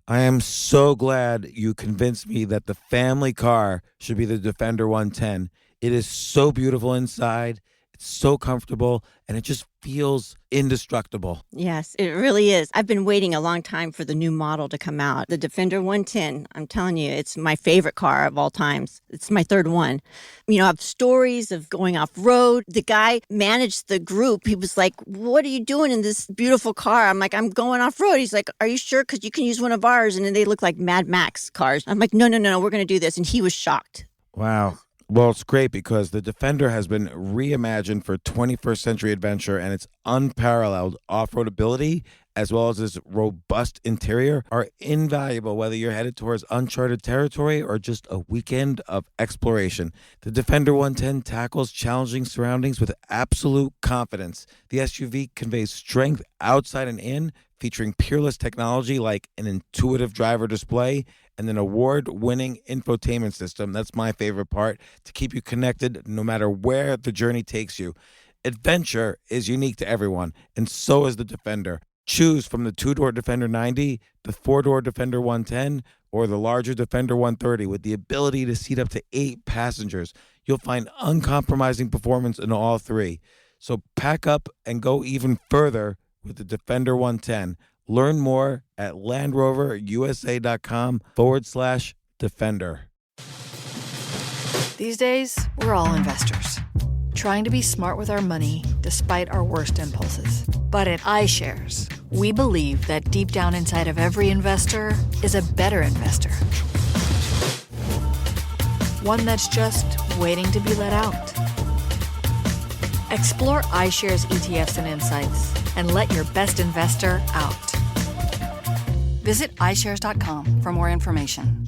I am so glad you convinced me that the family car should be the Defender 110. It is so beautiful inside, it's so comfortable, and it just feels indestructible. Yes, it really is. I've been waiting a long time for the new model to come out. The Defender 110, I'm telling you, it's my favorite car of all times. It's my third one. You know, I have stories of going off road. The guy managed the group. He was like, "What are you doing in this beautiful car?" I'm like, "I'm going off road." He's like, "Are you sure? Because you can use one of ours." And then they look like Mad Max cars. I'm like, "No, no, no, no, we're going to do this." And he was shocked. Wow. Well, it's great because the Defender has been reimagined for 21st century adventure, and its unparalleled off-road ability as well as its robust interior are invaluable whether you're headed towards uncharted territory or just a weekend of exploration. The Defender 110 tackles challenging surroundings with absolute confidence. The SUV conveys strength outside and in, featuring peerless technology like an intuitive driver display and an award-winning infotainment system. That's my favorite part, to keep you connected no matter where the journey takes you. Adventure is unique to everyone, and so is the Defender. Choose from the two-door Defender 90, the four-door Defender 110, or the larger Defender 130 with the ability to seat up to 8 passengers. You'll find uncompromising performance in all three. So pack up and go even further with the Defender 110. Learn more at LandRoverUSA.com/Defender. These days, we're all investors, trying to be smart with our money despite our worst impulses. But at iShares, we believe that deep down inside of every investor is a better investor. One that's just waiting to be let out. Explore iShares ETFs and insights and let your best investor out. Visit iShares.com for more information.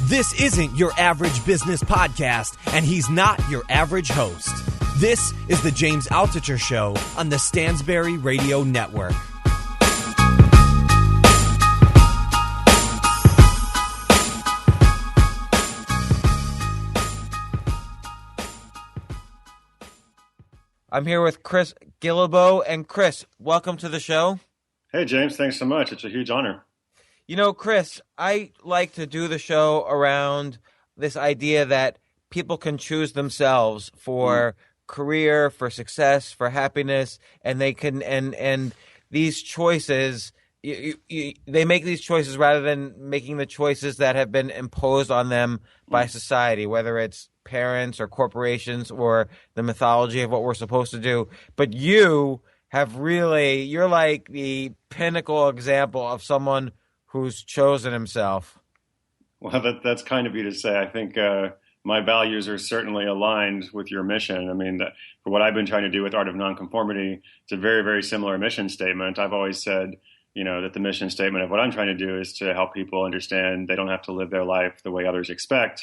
This isn't your average business podcast, and he's not your average host. This is the James Altucher Show on the Stansberry Radio Network. I'm here with Chris Guillebeau. And Chris, welcome to the show. Hey, James. Thanks so much. It's a huge honor. You know, Chris, I like to do the show around this idea that people can choose themselves for career, for success, for happiness, and they can, and these choices, they make these choices rather than making the choices that have been imposed on them by society, whether it's parents or corporations or the mythology of what we're supposed to do. But you're like the pinnacle example of someone who's chosen himself. Well, that's kind of you to say. I think my values are certainly aligned with your mission. I mean, for what I've been trying to do with Art of Nonconformity, it's a very, very similar mission statement. I've always said, that the mission statement of what I'm trying to do is to help people understand they don't have to live their life the way others expect.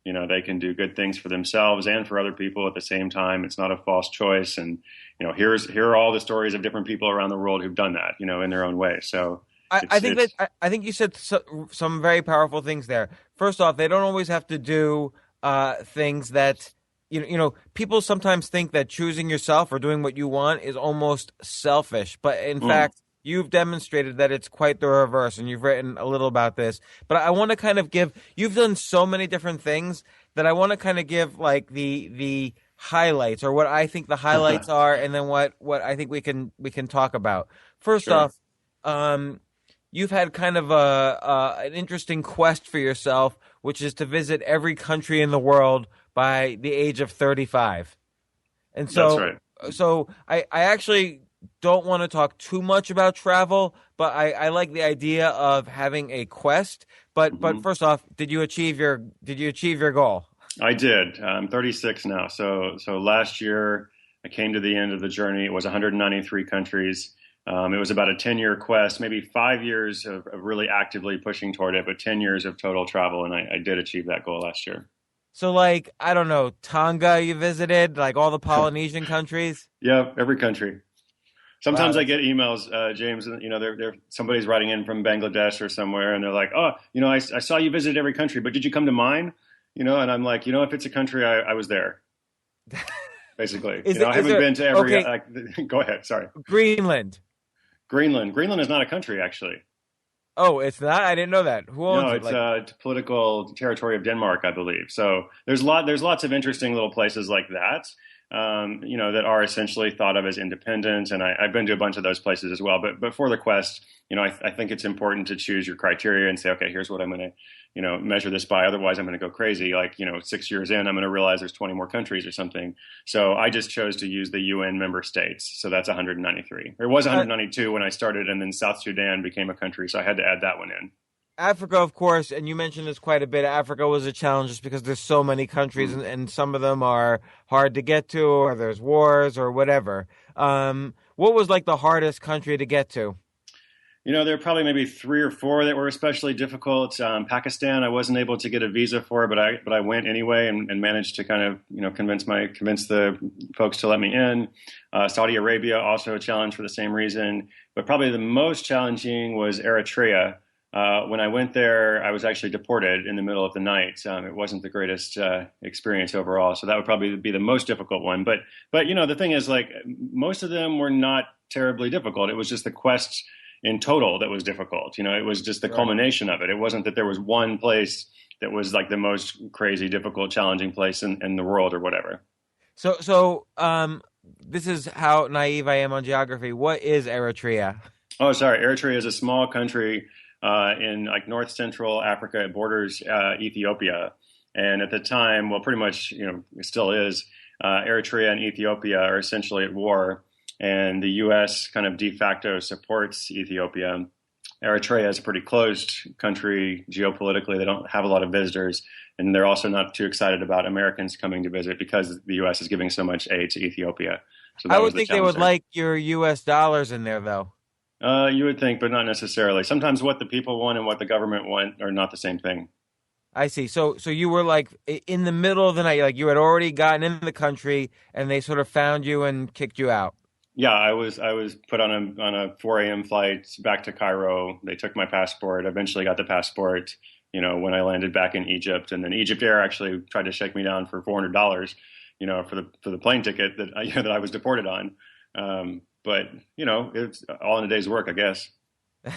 They can do good things for themselves and for other people at the same time. It's not a false choice. And, here are all the stories of different people around the world who've done that, in their own way. So I think you said some very powerful things there. First off, they don't always have to do things that, people sometimes think that choosing yourself or doing what you want is almost selfish. But in fact, you've demonstrated that it's quite the reverse, and you've written a little about this. But I want to kind of you've done so many different things that I want to kind of give like the highlights, or what I think the highlights are, and then what I think we can talk about. First off, you've had kind of an interesting quest for yourself, which is to visit every country in the world by the age of 35. And so, that's right. So I actually don't want to talk too much about travel, but I like the idea of having a quest. But first off, did you achieve your goal? I did. I'm 36 now. So last year I came to the end of the journey. It was 193 countries. It was about a 10-year quest, maybe 5 years of really actively pushing toward it, but 10 years of total travel. And I did achieve that goal last year. So like, I don't know, Tonga you visited, like all the Polynesian countries? Yeah, every country. Sometimes I get emails, James, and somebody's writing in from Bangladesh or somewhere, and they're like, "Oh, I saw you visited every country, but did you come to mine?" And I'm like, if it's a country, I was there. Basically, I haven't been to every. Okay. Go ahead. Sorry. Greenland. Greenland. Greenland is not a country, actually. Oh, it's not? I didn't know that. Who owns No, it? it's Like, political territory of Denmark, I believe. So there's lots of interesting little places like that, that are essentially thought of as independent. And I've been to a bunch of those places as well. But for the quest, I think it's important to choose your criteria and say, okay, here's what I'm going to, measure this by. Otherwise, I'm going to go crazy. Like, 6 years in, I'm going to realize there's 20 more countries or something. So I just chose to use the UN member states. So that's 193. It was 192 when I started, and then South Sudan became a country. So I had to add that one in. Africa, of course, and you mentioned this quite a bit. Africa was a challenge just because there's so many countries, and some of them are hard to get to, or there's wars or whatever. What was like the hardest country to get to? There are probably maybe 3 or 4 that were especially difficult. Pakistan, I wasn't able to get a visa for, but I went anyway and managed to kind of convince the folks to let me in. Saudi Arabia, also a challenge for the same reason. But probably the most challenging was Eritrea. When I went there, I was actually deported in the middle of the night. It wasn't the greatest experience overall, so that would probably be the most difficult one. But the thing is, like, most of them were not terribly difficult. It was just the quest in total that was difficult. It was just the culmination of it. It wasn't that there was one place that was like the most crazy, difficult, challenging place in the world or whatever. So, this is how naive I am on geography. What is Eritrea? Oh, sorry. Eritrea is a small country in like north central Africa. It borders Ethiopia. And at the time, well, pretty much, it still is, Eritrea and Ethiopia are essentially at war. And the U.S. kind of de facto supports Ethiopia. Eritrea is a pretty closed country geopolitically. They don't have a lot of visitors. And they're also not too excited about Americans coming to visit because the U.S. is giving so much aid to Ethiopia. So I would think they would like your U.S. dollars in there, though. You would think, but not necessarily. Sometimes what the people want and what the government want are not the same thing. I see. So you were like in the middle of the night, like you had already gotten into the country and they sort of found you and kicked you out. Yeah, I was put on a 4 a.m. flight back to Cairo. They took my passport. I eventually got the passport, when I landed back in Egypt. And then Egypt Air actually tried to shake me down for $400, for the plane ticket that I was deported on. But it's all in a day's work, I guess. All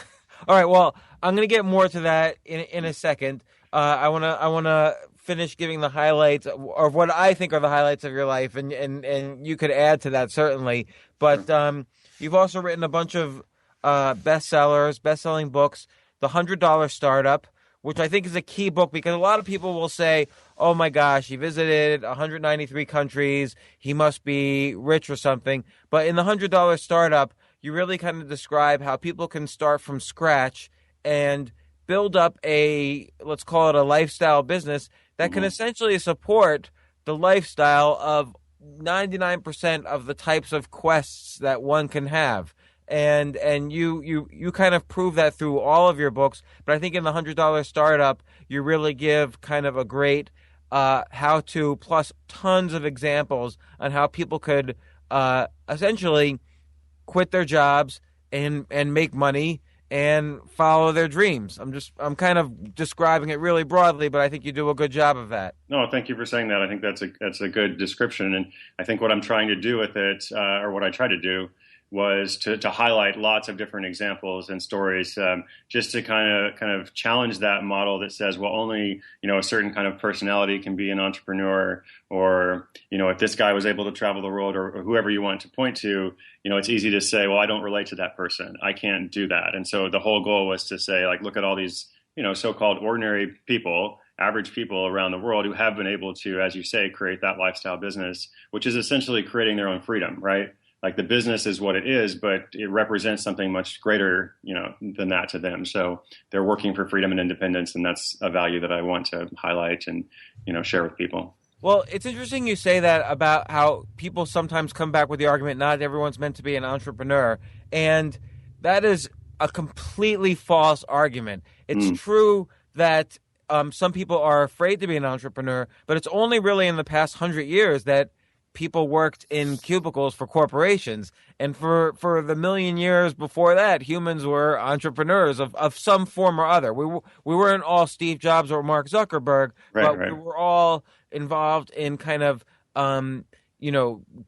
right. Well, I'm going to get more to that in a second. I wanna finish giving the highlights of what I think are the highlights of your life, and you could add to that certainly. But you've also written a bunch of best-selling books. The $100 Startup, which I think is a key book because a lot of people will say, "Oh my gosh, he visited 193 countries. He must be rich or something." But in the $100 Startup, you really kind of describe how people can start from scratch and build up let's call it a lifestyle business that can essentially support the lifestyle of 99% of the types of quests that one can have. And you kind of prove that through all of your books. But I think in the $100 Startup, you really give kind of a great how-to plus tons of examples on how people could essentially quit their jobs and make money and follow their dreams. I'm kind of describing it really broadly, but I think you do a good job of that. No, thank you for saying that. I think that's a good description. And I think what I'm trying to do with it, or what I try to do, was to highlight lots of different examples and stories, just to kind of challenge that model that says, well, only a certain kind of personality can be an entrepreneur, or if this guy was able to travel the world, or whoever you want to point to, it's easy to say, well, I don't relate to that person, I can't do that. And so the whole goal was to say, like, look at all these so-called ordinary people, average people around the world who have been able to, as you say, create that lifestyle business, which is essentially creating their own freedom, right? Like, the business is what it is, but it represents something much greater, than that to them. So they're working for freedom and independence, and that's a value that I want to highlight and, share with people. Well, it's interesting you say that about how people sometimes come back with the argument, not everyone's meant to be an entrepreneur. And that is a completely false argument. It's true that some people are afraid to be an entrepreneur, but it's only really in the past 100 years that people worked in cubicles for corporations. And for the million years before that, humans were entrepreneurs of some form or other. We weren't all Steve Jobs or Mark Zuckerberg, but we were all involved in kind of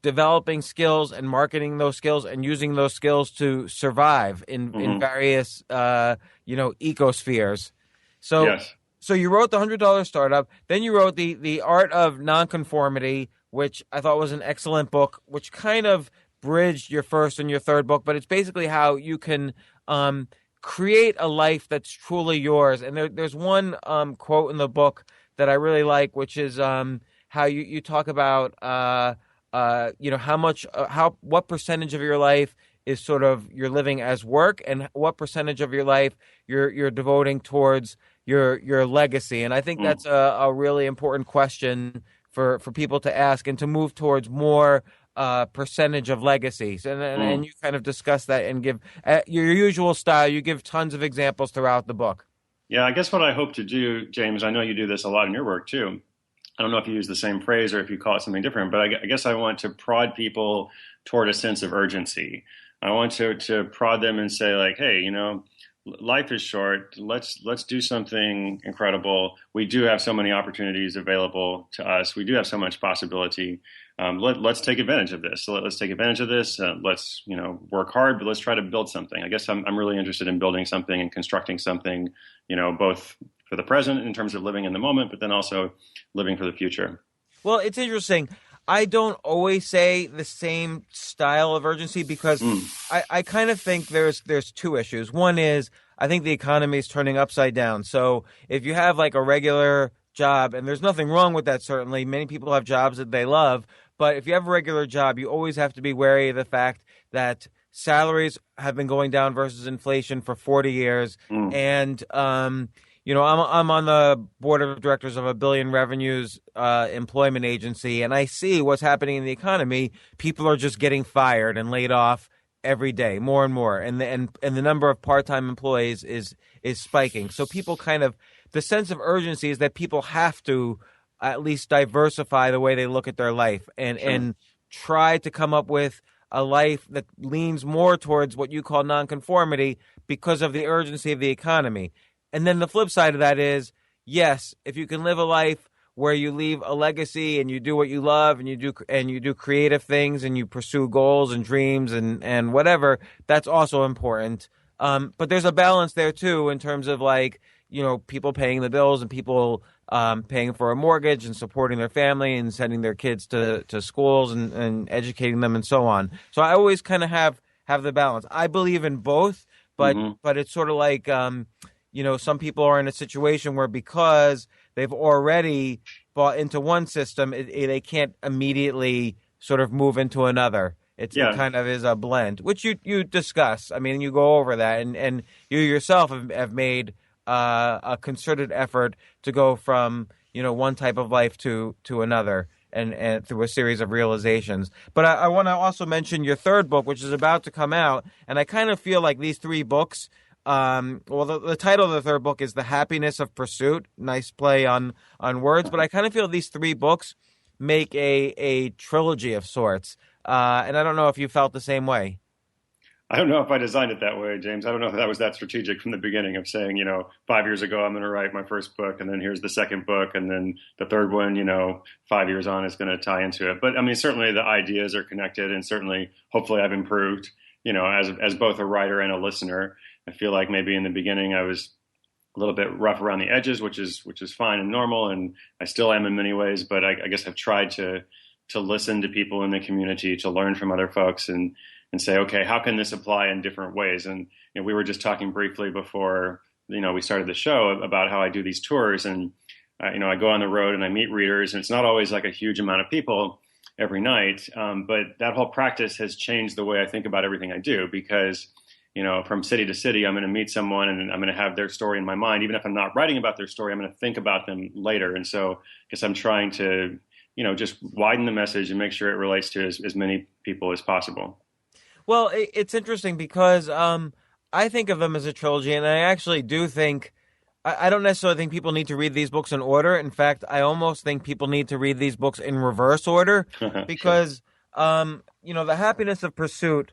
developing skills and marketing those skills and using those skills to survive in various, ecospheres. So, Yes. so you wrote the $100 Startup, then you wrote the Art of Nonconformity, which I thought was an excellent book, which kind of bridged your first and your third book, but it's basically how you can create a life that's truly yours. And there's one quote in the book that I really like, which is how you talk about what percentage of your life is sort of you're living as work, and what percentage of your life you're devoting towards your legacy. And I think that's a really important question for people to ask and to move towards more percentage of legacies. And you kind of discuss that and give your usual style. You give tons of examples throughout the book. Yeah, I guess what I hope to do, James, I know you do this a lot in your work too. I don't know if you use the same phrase or if you call it something different, but I guess I want to prod people toward a sense of urgency. I want to prod them and say, like, hey, life is short. Let's do something incredible. We do have so many opportunities available to us. We do have so much possibility. Let's take advantage of this. So let's take advantage of this. Let's work hard, but let's try to build something. I guess I'm really interested in building something and constructing something, both for the present in terms of living in the moment, but then also living for the future. Well, it's interesting. I don't always say the same style of urgency because I kind of think there's two issues. One is I think the economy is turning upside down. So if you have like a regular job, and there's nothing wrong with that, certainly. Many people have jobs that they love. But if you have a regular job, you always have to be wary of the fact that salaries have been going down versus inflation for 40 years. And, I'm on the board of directors of a billion revenues employment agency, and I see what's happening in the economy. People are just getting fired and laid off every day, more and more. And the number of part-time employees is spiking. So people the sense of urgency is that people have to at least diversify the way they look at their life and try to come up with a life that leans more towards what you call nonconformity because of the urgency of the economy. And then the flip side of that is, yes, if you can live a life where you leave a legacy and you do what you love and you do creative things and you pursue goals and dreams and whatever, that's also important. But there's a balance there too in terms of people paying the bills and people paying for a mortgage and supporting their family and sending their kids to schools and educating them and so on. So I always kind of have the balance. I believe in both, but it's sort of like some people are in a situation where because they've already bought into one system, they can't immediately sort of move into another. It kind of is a blend, which you discuss. I mean, you go over that, and you yourself have made a concerted effort to go from one type of life to another, and through a series of realizations. But I want to also mention your third book, which is about to come out, and I kind of feel like these three books. The title of the third book is The Happiness of Pursuit. Nice play on words, but I kind of feel these three books make a trilogy of sorts. And I don't know if you felt the same way. I don't know if I designed it that way, James. I don't know if that was that strategic from the beginning of saying, 5 years ago, I'm going to write my first book, and then here's the second book, and then the third one, 5 years on is going to tie into it. But I mean, certainly the ideas are connected, and certainly, hopefully I've improved, as both a writer and a listener. I feel like maybe in the beginning I was a little bit rough around the edges, which is fine and normal, and I still am in many ways. But I guess I've tried to listen to people in the community, to learn from other folks, and say, okay, how can this apply in different ways? And we were just talking briefly before we started the show about how I do these tours, and I go on the road and I meet readers, and it's not always like a huge amount of people every night, but that whole practice has changed the way I think about everything I do because. From city to city, I'm going to meet someone and I'm going to have their story in my mind. Even if I'm not writing about their story, I'm going to think about them later. And so I guess I'm trying to, just widen the message and make sure it relates to as many people as possible. Well, it's interesting because I think of them as a trilogy, and I actually do think, I don't necessarily think people need to read these books in order. In fact, I almost think people need to read these books in reverse order because, The Happiness of Pursuit,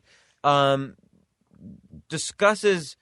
discusses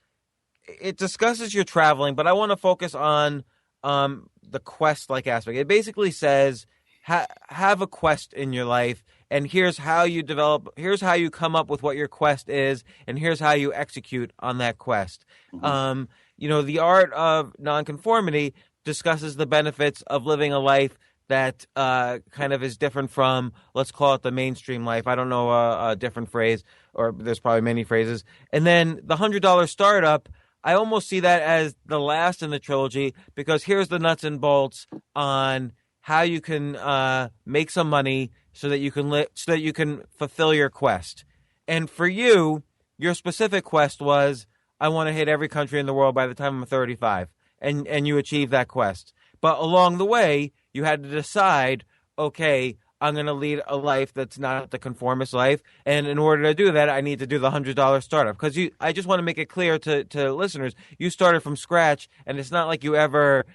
your traveling, but I want to focus on the quest-like aspect. It basically says have a quest in your life, and here's how you come up with what your quest is, and here's how you execute on that quest. The art of nonconformity discusses the benefits of living a life that kind of is different from, let's call it the mainstream life. I don't know a different phrase, or there's probably many phrases. And then the $100 startup, I almost see that as the last in the trilogy, because here's the nuts and bolts on how you can make some money so that you can fulfill your quest. And for you, your specific quest was, I want to hit every country in the world by the time I'm 35, and you achieved that quest. But along the way, you had to decide, okay, I'm going to lead a life that's not the conformist life. And in order to do that, I need to do the $100 startup. Because I just want to make it clear to listeners, you started from scratch, and it's not like you ever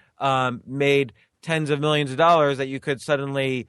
made tens of millions of dollars that you could suddenly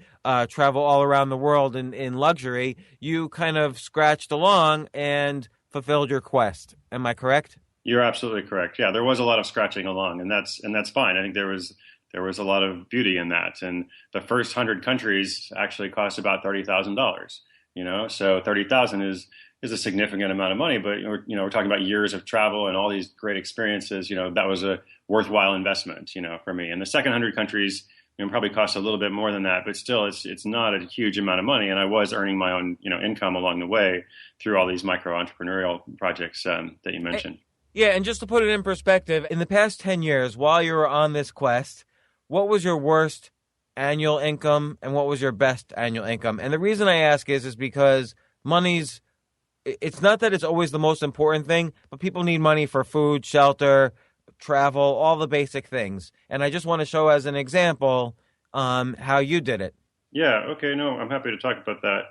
travel all around the world in luxury. You kind of scratched along and fulfilled your quest. Am I correct? You're absolutely correct. Yeah, there was a lot of scratching along, and that's fine. I think there was a lot of beauty in that. And the first 100 countries actually cost about $30,000. So 30,000 is a significant amount of money. But we're talking about years of travel and all these great experiences. That was a worthwhile investment. For me. And the second 100 countries probably cost a little bit more than that, but still, it's not a huge amount of money. And I was earning my own income along the way through all these micro entrepreneurial projects that you mentioned. Yeah, and just to put it in perspective, in the past 10 years, while you were on this quest, what was your worst annual income and what was your best annual income? And the reason I ask is because it's not that it's always the most important thing, but people need money for food, shelter, travel, all the basic things. And I just want to show as an example how you did it. Yeah, okay, no, I'm happy to talk about that.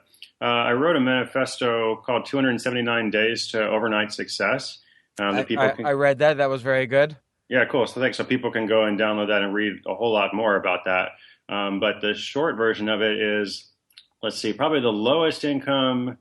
I wrote a manifesto called 279 Days to Overnight Success. I read that. That was very good. Yeah, cool. So thanks. So people can go and download that and read a whole lot more about that. But the short version of it is, let's see, probably the lowest income,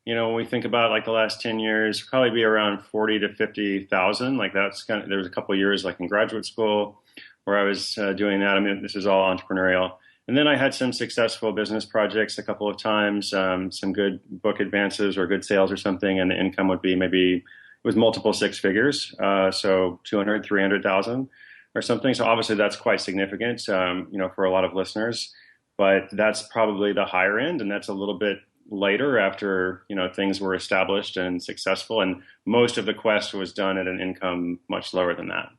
when we think about like the last 10 years, probably be around 40 to 50,000. Like there was a couple of years like in graduate school where I was doing that. I mean, this is all entrepreneurial. And then I had some successful business projects a couple of times, some good book advances or good sales or something. And the income would be maybe, it was multiple six figures. So 200, 300,000 or something. So obviously that's quite significant, for a lot of listeners, but that's probably the higher end. And that's a little bit later after, things were established and successful. And most of the quest was done at an income much lower than that.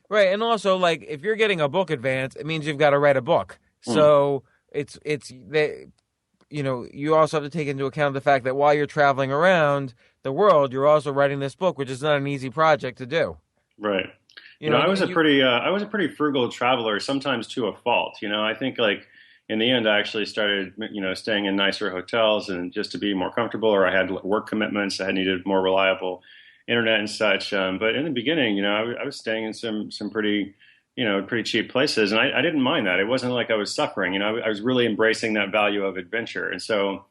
Right. And also, like, if you're getting a book advance, it means you've got to write a book. So you also have to take into account the fact that while you're traveling around the world, you're also writing this book, which is not an easy project to do. Right. I was a pretty frugal traveler, sometimes to a fault. I think like in the end, I actually started, staying in nicer hotels and just to be more comfortable, or I had work commitments. I needed more reliable internet and such. But in the beginning, I was staying in some pretty cheap places. And I didn't mind that. It wasn't like I was suffering. I was really embracing that value of adventure. And so,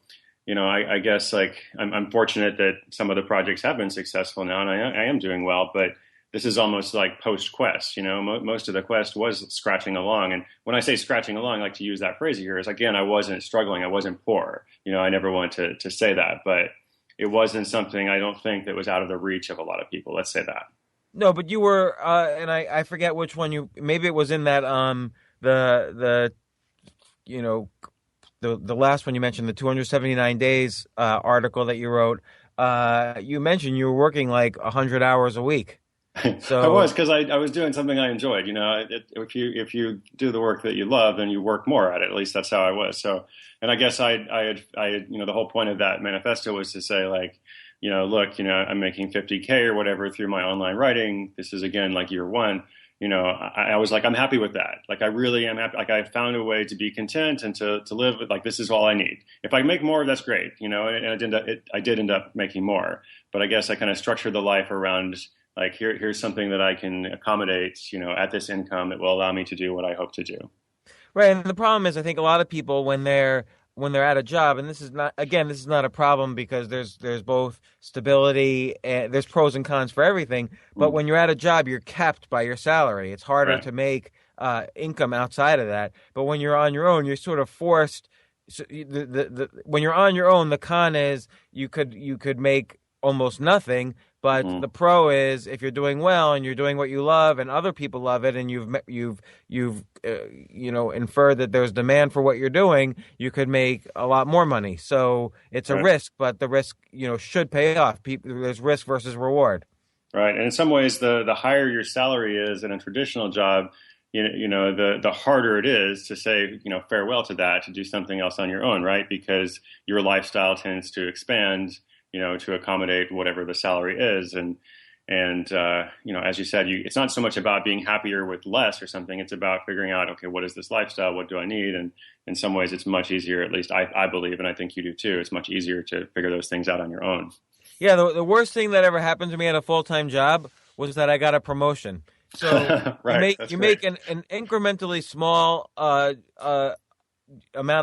I guess like I'm fortunate that some of the projects have been successful now, and I am doing well. But this is almost like post-quest. Most of the quest was scratching along. And when I say scratching along, I like to use that phrase here is, again, I wasn't struggling. I wasn't poor. I never want to say that. But it wasn't something I don't think that was out of the reach of a lot of people. Let's say that. No, but you were, and I forget which one maybe it was in that, the last one you mentioned, the 279 days article that you wrote. You mentioned you were working like 100 hours a week. So I was, because I was doing something I enjoyed. If you do the work that you love, then you work more at it. At least that's how I was. So, and I guess I had the whole point of that manifesto was to say like, look, I'm making 50K or whatever through my online writing. This is again like year one. I was like, I'm happy with that. Like I really am happy. Like I found a way to be content and to live with, like, this is all I need. If I make more, that's great. And I did end up making more. But I guess I kind of structured the life around like, here's something that I can accommodate, at this income that will allow me to do what I hope to do. Right. And the problem is, I think a lot of people when they're at a job, and this is not a problem because there's both stability and there's pros and cons for everything. But when you're at a job, you're capped by your salary. It's harder to make income outside of that. But when you're on your own, you're sort of forced. So when you're on your own, the con is you could make almost nothing. But Mhm. the pro is if you're doing well and you're doing what you love and other people love it and you've inferred that there's demand for what you're doing, you could make a lot more money. So it's a Right. risk, but the risk should pay off. There's risk versus reward. Right. And in some ways, the higher your salary is in a traditional job, the harder it is to say, farewell to that, to do something else on your own, right? Because your lifestyle tends to expand, to accommodate whatever the salary is. And as you said, it's not so much about being happier with less or something. It's about figuring out, okay, what is this lifestyle? What do I need? And in some ways, it's much easier, at least I believe, and I think you do too. It's much easier to figure those things out on your own. Yeah, the worst thing that ever happened to me at a full-time job was that I got a promotion. So Right. That's you great. make an incrementally small amount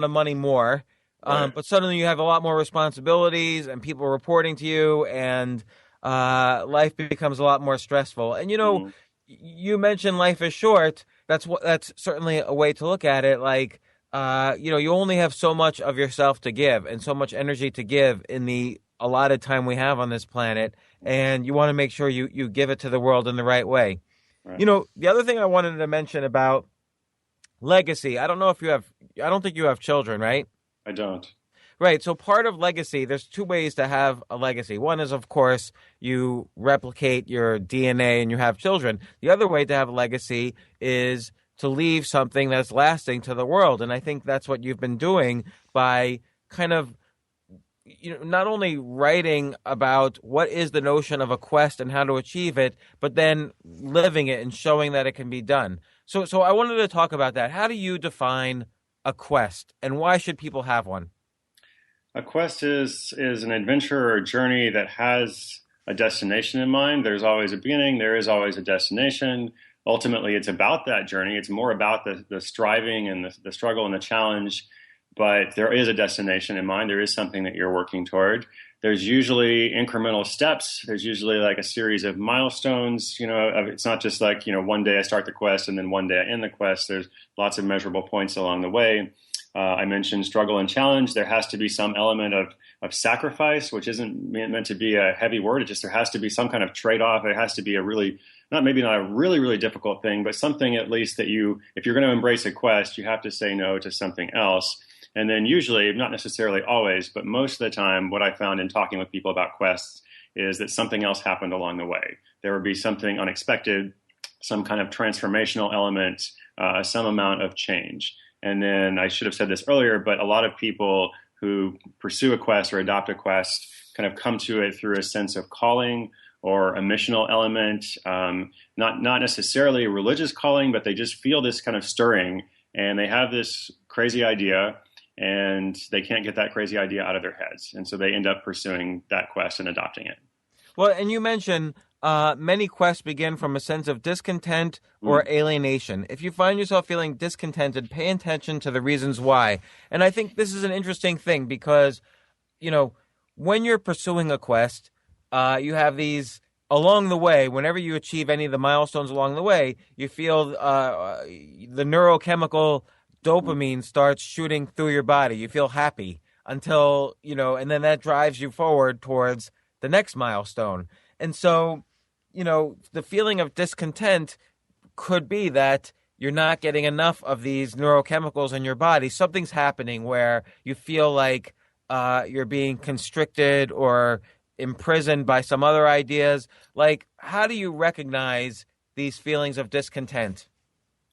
of money more, Right. but suddenly you have a lot more responsibilities and people reporting to you, and life becomes a lot more stressful. And Mhm. you mentioned life is short. That's certainly a way to look at it. Like you only have so much of yourself to give and so much energy to give in the allotted time we have on this planet, and you want to make sure you give it to the world in the right way. Right. The other thing I wanted to mention about legacy, I don't think you have children, right? I don't. Right. So part of legacy, there's two ways to have a legacy. One is, of course, you replicate your DNA and you have children. The other way to have a legacy is to leave something that's lasting to the world. And I think that's what you've been doing by kind of not only writing about what is the notion of a quest and how to achieve it, but then living it and showing that it can be done. So I wanted to talk about that. How do you define a quest, and why should people have one? A quest is an adventure or a journey that has a destination in mind. There's always a beginning. There is always a destination. Ultimately, it's about that journey. It's more about the striving and the struggle and the challenge. But there is a destination in mind. There is something that you're working toward. There's usually incremental steps. There's usually like a series of milestones. It's not just like, one day I start the quest and then one day I end the quest. There's lots of measurable points along the way. I mentioned struggle and challenge. There has to be some element of sacrifice, which isn't meant to be a heavy word. It just, there has to be some kind of trade-off. It has to be not a really, really difficult thing, but something at least that if you're going to embrace a quest, you have to say no to something else. And then usually, not necessarily always, but most of the time, what I found in talking with people about quests is that something else happened along the way. There would be something unexpected, some kind of transformational element, some amount of change. And then I should have said this earlier, but a lot of people who pursue a quest or adopt a quest kind of come to it through a sense of calling or a missional element, not necessarily a religious calling, but they just feel this kind of stirring and they have this crazy idea and they can't get that crazy idea out of their heads. And so they end up pursuing that quest and adopting it. Well, and you mentioned many quests begin from a sense of discontent or alienation. If you find yourself feeling discontented, pay attention to the reasons why. And I think this is an interesting thing because, when you're pursuing a quest, you have these along the way. Whenever you achieve any of the milestones along the way, you feel the neurochemical dopamine starts shooting through your body. You feel happy until, and then that drives you forward towards the next milestone. And so, the feeling of discontent could be that you're not getting enough of these neurochemicals in your body. Something's happening where you feel like you're being constricted or imprisoned by some other ideas. Like, how do you recognize these feelings of discontent?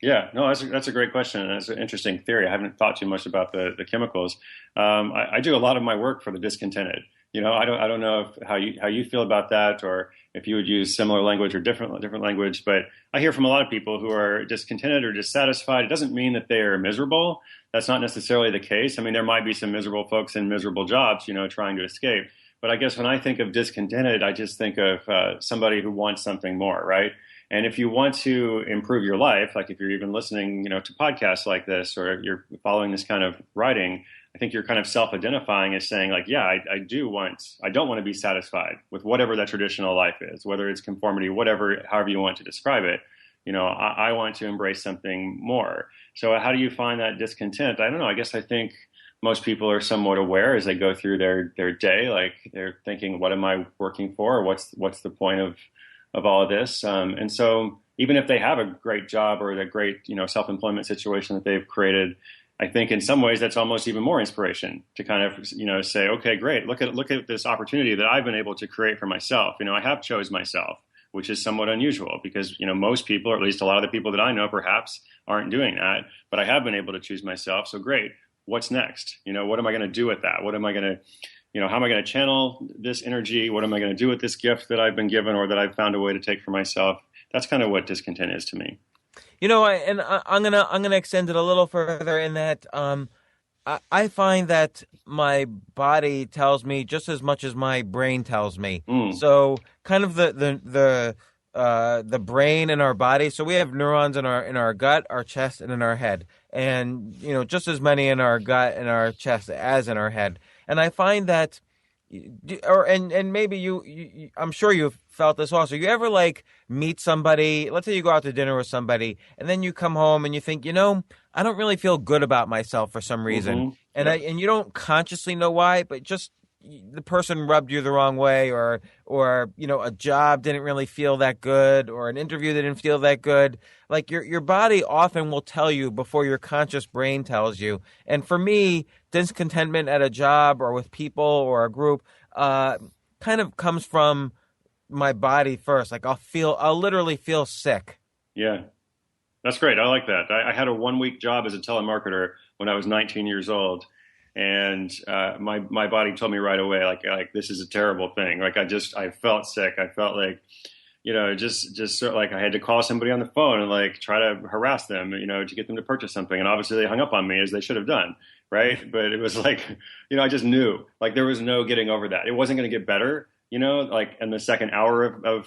Yeah, no, that's a great question. And it's an interesting theory. I haven't thought too much about the chemicals. I do a lot of my work for the discontented. I don't know how you feel about that, or if you would use similar language or different language. But I hear from a lot of people who are discontented or dissatisfied. It doesn't mean that they are miserable. That's not necessarily the case. I mean, there might be some miserable folks in miserable jobs, trying to escape. But I guess when I think of discontented, I just think of somebody who wants something more, right? And if you want to improve your life, like if you're even listening, to podcasts like this, or you're following this kind of writing, I think you're kind of self-identifying as saying like, yeah, I don't want to be satisfied with whatever that traditional life is, whether it's conformity, however you want to describe it. I want to embrace something more. So how do you find that discontent? I don't know. I guess I think most people are somewhat aware as they go through their day, like they're thinking, what am I working for? What's the point of all of this? And so even if they have a great job or a great, self-employment situation that they've created, I think in some ways that's almost even more inspiration to kind of, say, okay, great. Look at this opportunity that I've been able to create for myself. I have chose myself, which is somewhat unusual because, most people, or at least a lot of the people that I know perhaps aren't doing that, but I have been able to choose myself. So great. What's next? What am I going to do with that? What am I going to, how am I going to channel this energy? What am I going to do with this gift that I've been given or that I've found a way to take for myself? That's kind of what discontent is to me. I'm gonna extend it a little further in that I find that my body tells me just as much as my brain tells me. So kind of the brain in our body. So we have neurons in our gut, our chest, and in our head, and just as many in our gut and our chest as in our head. And I find that, and maybe you I'm sure you've felt this also. You ever meet somebody? Let's say you go out to dinner with somebody, and then you come home and you think, I don't really feel good about myself for some reason, and and you don't consciously know why, but just the person rubbed you the wrong way, or a job didn't really feel that good, or an interview didn't feel that good. Like your body often will tell you before your conscious brain tells you. And for me, discontentment at a job or with people or a group kind of comes from my body first. Like I'll literally feel sick. Yeah, that's great. I like that. I had a 1-week job as a telemarketer when I was 19 years old. And my body told me right away, like this is a terrible thing. Like I felt sick. I felt like, just sort of like I had to call somebody on the phone and try to harass them, to get them to purchase something. And obviously they hung up on me as they should have done, right? But it was I just knew there was no getting over that. It wasn't going to get better, in the second hour of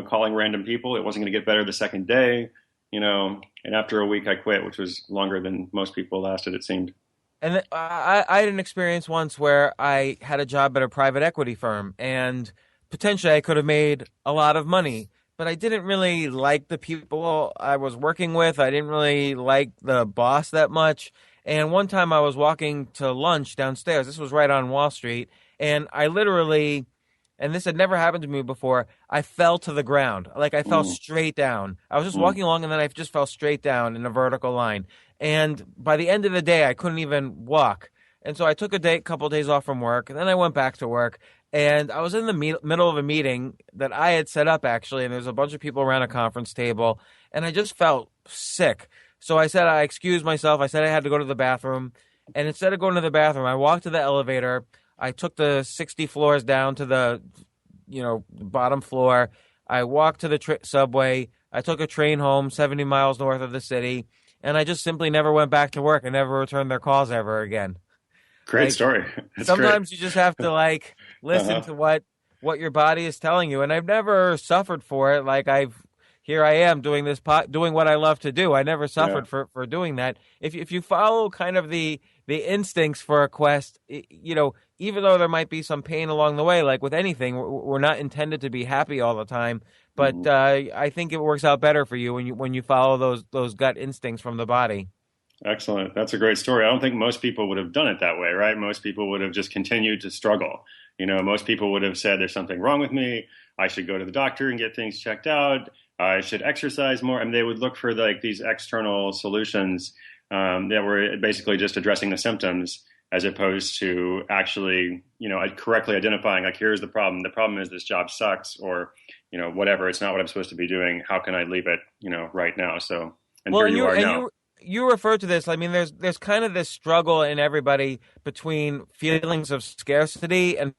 calling random people. It wasn't going to get better the second day, and after a week I quit, which was longer than most people lasted, it seemed. And I had an experience once where I had a job at a private equity firm, and potentially I could have made a lot of money, but I didn't really like the people I was working with. I didn't really like the boss that much. And one time I was walking to lunch downstairs. This was right on Wall Street. And I literally, and this had never happened to me before, I fell to the ground. Like I fell straight down. I was just walking along and then I just fell straight down in a vertical line. And by the end of the day, I couldn't even walk. And so I took a couple of days off from work, and then I went back to work. And I was in the middle of a meeting that I had set up, actually, and there was a bunch of people around a conference table, and I just felt sick. So I said I excused myself. I said I had to go to the bathroom. And instead of going to the bathroom, I walked to the elevator. I took the 60 floors down to the bottom floor. I walked to the subway. I took a train home 70 miles north of the city. And I just simply never went back to work and never returned their calls ever again. Great story. That's sometimes great. You just have to listen to what your body is telling you. And I've never suffered for it. Here I am doing this, doing what I love to do. I never suffered for doing that. If you follow kind of the instincts for a quest, even though there might be some pain along the way, like with anything, we're not intended to be happy all the time. But I think it works out better for you when you follow those gut instincts from the body. Excellent. That's a great story. I don't think most people would have done it that way, right? Most people would have just continued to struggle. Most people would have said, there's something wrong with me. I should go to the doctor and get things checked out. I should exercise more. And they would look for these external solutions that were basically just addressing the symptoms, as opposed to actually, correctly identifying, here's the problem. The problem is this job sucks, or, whatever. It's not what I'm supposed to be doing. How can I leave it, right now? So, and here you are now. You referred to this. I mean, there's kind of this struggle in everybody between feelings of scarcity and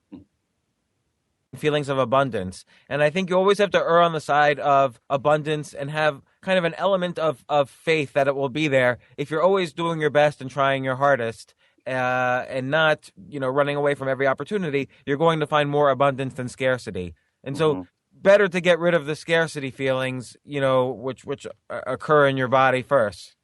feelings of abundance. And I think you always have to err on the side of abundance and have kind of an element of faith that it will be there if you're always doing your best and trying your hardest. And not, running away from every opportunity, you're going to find more abundance than scarcity. And so better to get rid of the scarcity feelings, which occur in your body first.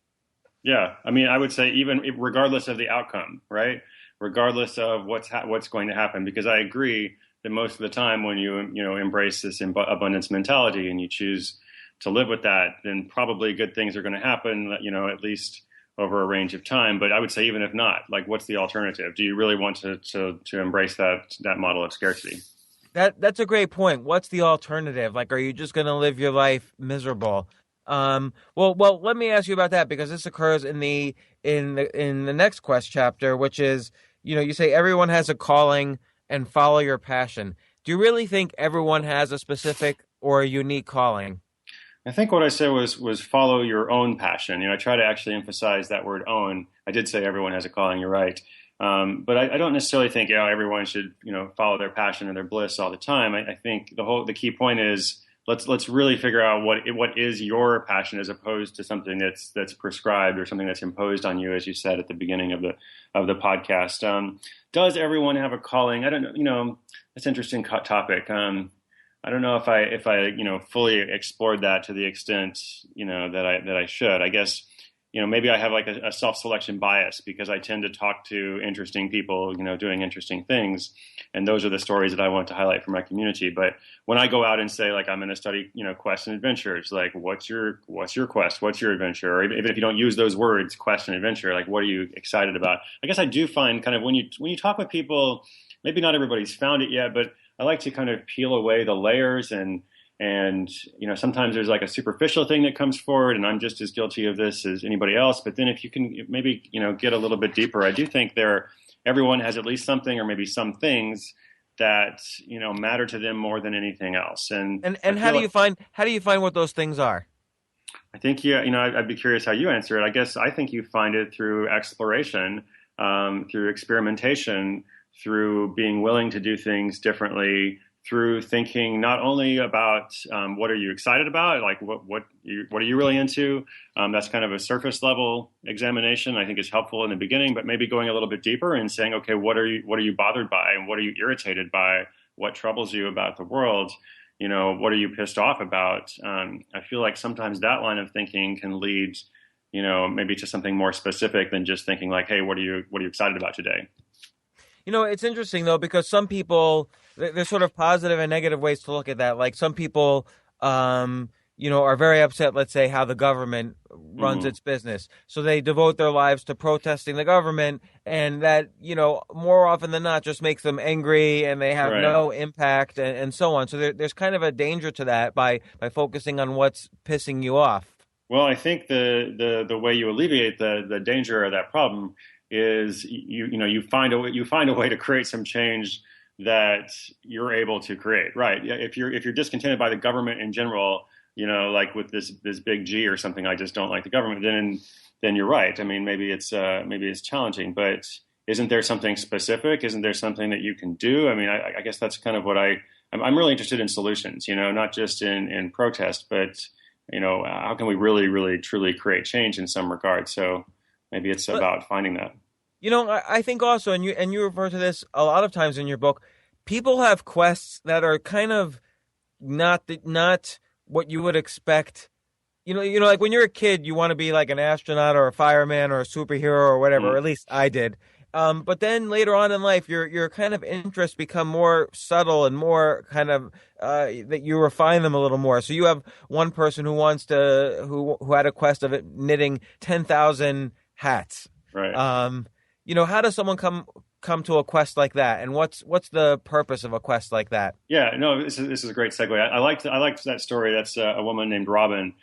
Yeah. I mean, I would say even regardless of the outcome, right? Regardless of what's going to happen, because I agree that most of the time when you embrace this abundance mentality and you choose to live with that, then probably good things are going to happen, at least over a range of time. But I would say even if not, like, what's the alternative? Do you really want to embrace that model of scarcity? That's a great point. What's the alternative? Like, are you just going to live your life miserable? Well, let me ask you about that, because this occurs in the next quest chapter, which is, you say everyone has a calling and follow your passion. Do you really think everyone has a specific or a unique calling? I think what I said was follow your own passion. I try to actually emphasize that word "own." I did say everyone has a calling. You're right. But I don't necessarily think everyone should follow their passion and their bliss all the time. I think the key point is let's really figure out what is your passion, as opposed to something that's prescribed or something that's imposed on you, as you said at the beginning of the podcast. Does everyone have a calling? I don't know. That's an interesting topic. I don't know if I fully explored that to the extent that I should. I guess maybe I have like a self-selection bias, because I tend to talk to interesting people, doing interesting things. And those are the stories that I want to highlight for my community. But when I go out and say, like, I'm going to study, quests and adventures, like, what's your quest? What's your adventure? Or even if you don't use those words, quest and adventure, like, what are you excited about? I guess I do find kind of when you talk with people, maybe not everybody's found it yet, but I like to kind of peel away the layers and sometimes there's like a superficial thing that comes forward, and I'm just as guilty of this as anybody else. But then if you can maybe, get a little bit deeper, I do think everyone has at least something, or maybe some things that, matter to them more than anything else. And how do you find what those things are? I think, I'd be curious how you answer it. I guess I think you find it through exploration, through experimentation, through being willing to do things differently, through thinking not only about what are you excited about, like what are you really into. That's kind of a surface level examination. I think is helpful in the beginning, but maybe going a little bit deeper and saying, okay, what are you bothered by, and what are you irritated by? What troubles you about the world? What are you pissed off about? I feel like sometimes that line of thinking can lead, maybe to something more specific than just thinking like, hey, what are you excited about today? It's interesting, though, because some people, there's sort of positive and negative ways to look at that. Like, some people, are very upset, let's say, how the government runs its business. So they devote their lives to protesting the government, and that, more often than not just makes them angry, and they have no impact and so on. So there's kind of a danger to that by focusing on what's pissing you off. Well, I think the way you alleviate the danger of that problem is you find a way to create some change that you're able to create. Right. If you're discontented by the government in general, like with this big G or something, I just don't like the government, then you're right. I mean, maybe it's challenging, but isn't there something specific? Isn't there something that you can do? I mean, I guess that's kind of what I'm really interested in solutions, not just in protest, but how can we really, really, truly create change in some regard? So maybe it's about finding that. I think also, and you refer to this a lot of times in your book, people have quests that are kind of not what you would expect. Like when you're a kid, you want to be like an astronaut or a fireman or a superhero or whatever, or at least I did. But then later on in life, your kind of interests become more subtle and more kind of that you refine them a little more. So you have one person who who had a quest of knitting 10,000 hats. Right. How does someone come to a quest like that, and what's the purpose of a quest like that? Yeah, no, this is a great segue. I liked that story. That's a woman named Robin,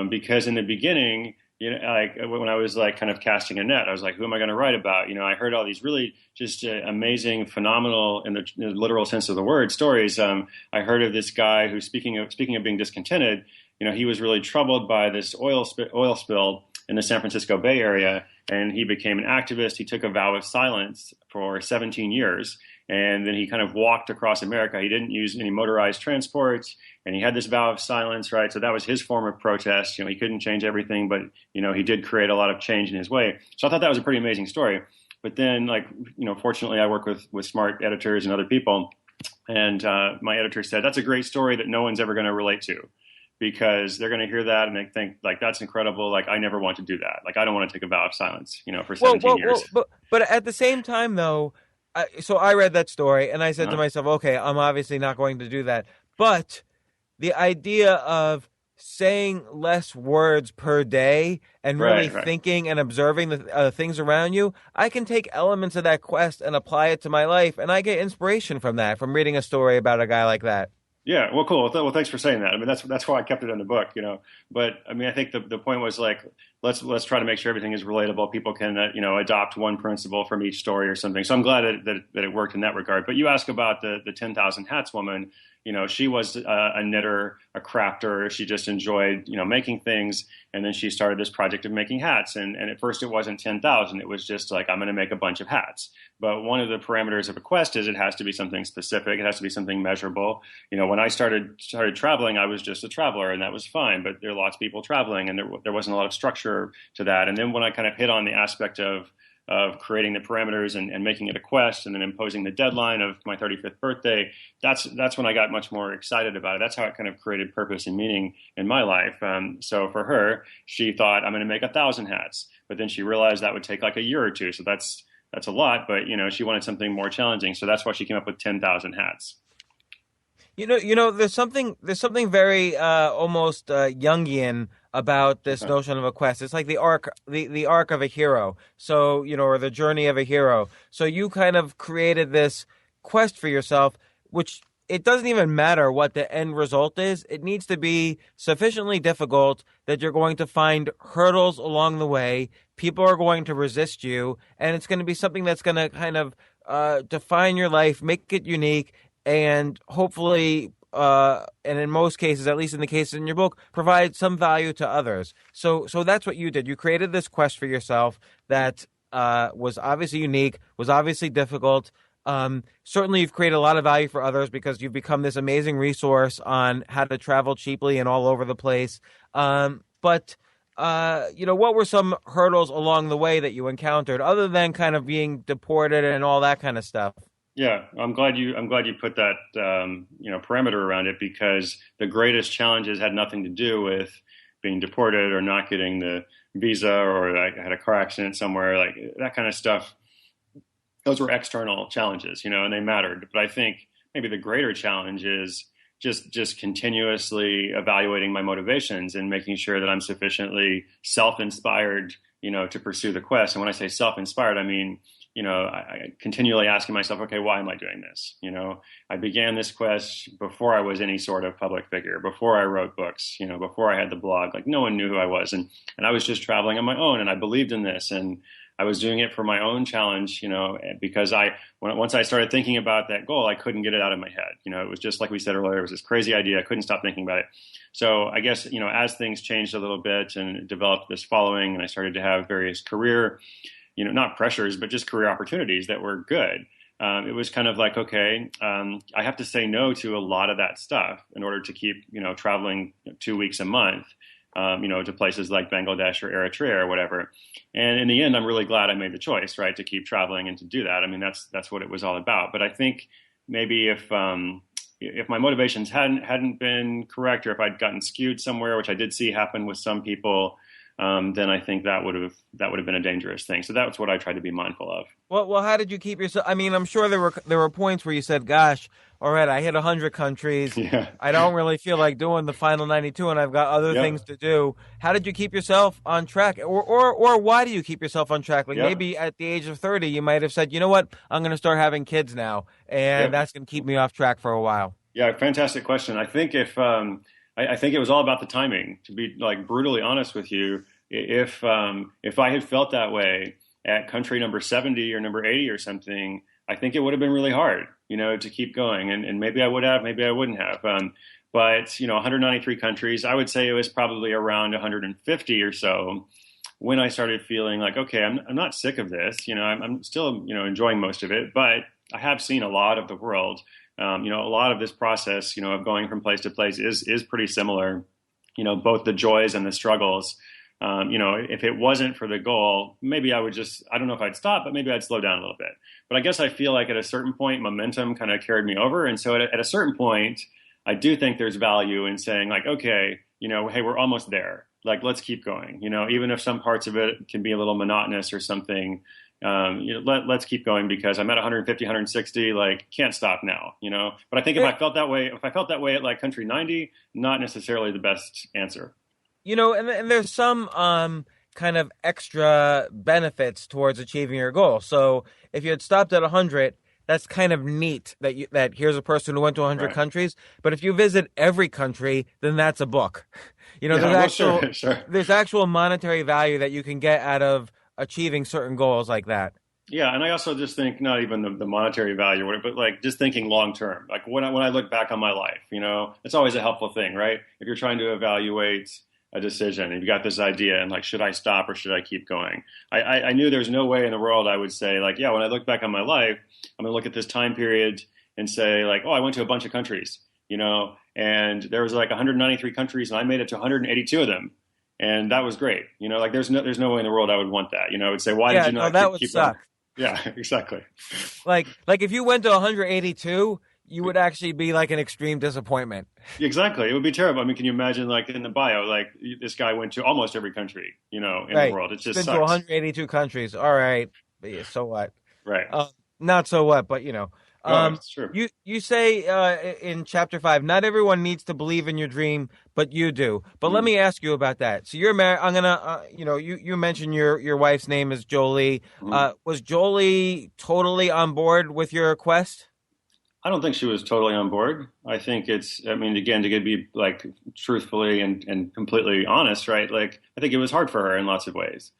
because in the beginning, like when I was like kind of casting a net, I was like, who am I going to write about? I heard all these really just amazing, phenomenal, in the literal sense of the word, stories. I heard of this guy who, speaking of being discontented, he was really troubled by this oil spill in the San Francisco Bay Area, and he became an activist. He took a vow of silence for 17 years, and then he kind of walked across America. He didn't use any motorized transport, and he had this vow of silence, right? So that was his form of protest. He couldn't change everything, but, he did create a lot of change in his way. So I thought that was a pretty amazing story. But then, fortunately, I work with smart editors and other people, and my editor said, that's a great story that no one's ever going to relate to, because they're going to hear that and they think, like, that's incredible. Like, I never want to do that. Like, I don't want to take a vow of silence, for 17 years. But at the same time, though, so I read that story and I said to myself, okay, I'm obviously not going to do that. But the idea of saying less words per day and really Right. thinking and observing the things around you, I can take elements of that quest and apply it to my life. And I get inspiration from that, from reading a story about a guy like that. Yeah, well, cool. Well, thanks for saying that. I mean, that's why I kept it in the book, you know. But I mean, I think the point was like, let's try to make sure everything is relatable. People can adopt one principle from each story or something. So I'm glad that it worked in that regard. But you ask about the 10,000 hats woman. You know, she was a knitter, a crafter. She just enjoyed making things, and then she started this project of making hats. And at first, it wasn't 10,000. It was just like, I'm going to make a bunch of hats. But one of the parameters of a quest is it has to be something specific. It has to be something measurable. You know, when I started traveling, I was just a traveler, and that was fine. But there are lots of people traveling, and there wasn't a lot of structure to that. And then when I kind of hit on the aspect of creating the parameters and making it a quest, and then imposing the deadline of my 35th birthday, that's when I got much more excited about it. That's how it kind of created purpose and meaning in my life. So for her, she thought, I'm going to make 1,000 hats. But then she realized that would take like a year or two. So that's a lot, but she wanted something more challenging. So that's why she came up with 10,000 hats. There's something very almost Jungian about this notion of a quest. It's like the arc of a hero. So, or the journey of a hero. So you kind of created this quest for yourself, which it doesn't even matter what the end result is. It needs to be sufficiently difficult that you're going to find hurdles along the way. People are going to resist you, and it's going to be something that's going to kind of define your life, make it unique, and hopefully, and in most cases, at least in the cases in your book, provide some value to others. So that's what you did. You created this quest for yourself that was obviously unique, was obviously difficult. Certainly, you've created a lot of value for others because you've become this amazing resource on how to travel cheaply and all over the place. But what were some hurdles along the way that you encountered, other than kind of being deported and all that kind of stuff? Yeah, I'm glad you put that parameter around it, because the greatest challenges had nothing to do with being deported or not getting the visa, or I had a car accident somewhere, like that kind of stuff. Those were external challenges, and they mattered. But I think maybe the greater challenge is just continuously evaluating my motivations and making sure that I'm sufficiently self-inspired, to pursue the quest. And when I say self-inspired, I mean, I continually asking myself, okay, why am I doing this? I began this quest before I was any sort of public figure, before I wrote books, before I had the blog. Like, no one knew who I was. And I was just traveling on my own, and I believed in this. And I was doing it for my own challenge, because once I started thinking about that goal, I couldn't get it out of my head. It was just like we said earlier, it was this crazy idea. I couldn't stop thinking about it. So I guess, as things changed a little bit and developed this following, and I started to have various career, not pressures, but just career opportunities that were good. It was kind of like, okay, I have to say no to a lot of that stuff in order to keep, traveling 2 weeks a month. To places like Bangladesh or Eritrea or whatever. And in the end, I'm really glad I made the choice, right, to keep traveling and to do that. I mean, that's what it was all about. But I think maybe if my motivations hadn't been correct, or if I'd gotten skewed somewhere, which I did see happen with some people, then I think that would have been a dangerous thing. So that's what I tried to be mindful of. Well, how did you keep yourself? I mean, I'm sure there were points where you said, "Gosh, all right, I hit 100 countries. Yeah. I don't really feel like doing the final 92, and I've got other things to do." How did you keep yourself on track, or why do you keep yourself on track? Like maybe at the age of 30, you might have said, "You know what? I'm going to start having kids now, and that's going to keep me off track for a while." Yeah, fantastic question. I think I think it was all about the timing. To be like brutally honest with you, if I had felt that way at country number 70 or number 80 or something, I think it would have been really hard, to keep going. And maybe I would have, maybe I wouldn't have. But 193 countries, I would say it was probably around 150 or so when I started feeling like, okay, I'm not sick of this. I'm still, enjoying most of it, but I have seen a lot of the world. A lot of this process, of going from place to place is pretty similar. Both the joys and the struggles. If it wasn't for the goal, maybe I don't know if I'd stop, but maybe I'd slow down a little bit. But I guess I feel like at a certain point, momentum kind of carried me over. And so at a certain point, I do think there's value in saying like, okay, hey, we're almost there. Like, let's keep going. Even if some parts of it can be a little monotonous or something, let's keep going because I'm at 150, 160, like can't stop now, But I think if I felt that way at like country 90, not necessarily the best answer. And there's some kind of extra benefits towards achieving your goal. So if you had stopped at 100, that's kind of neat that here's a person who went to 100 countries. But if you visit every country, then that's a book. There's actual monetary value that you can get out of achieving certain goals like that. Yeah, and I also just think not even the monetary value, but like just thinking long term. Like when I look back on my life, it's always a helpful thing, right? If you're trying to evaluate a decision and you got this idea and like, should I stop or should I keep going? I knew there's no way in the world I would say like, yeah, when I look back on my life, I'm going to look at this time period and say like, oh, I went to a bunch of countries, and there was like 193 countries and I made it to 182 of them. And that was great. Like there's no way in the world I would want that. I would say, why did you not keep suck. Going? Yeah, exactly. Like if you went to 182, you would actually be like an extreme disappointment. Exactly. It would be terrible. I mean, can you imagine like in the bio, like this guy went to almost every country, in the world. It just been sucks. to 182 countries. All right. But yeah, so what? Right. Not so what, but it's true. You say in chapter 5, not everyone needs to believe in your dream, but you do. But let me ask you about that. So you're married. I'm gonna, you mentioned your wife's name is Jolie. Was Jolie totally on board with your quest? I don't think she was totally on board. I think again, to be like truthfully and completely honest, right? Like I think it was hard for her in lots of ways.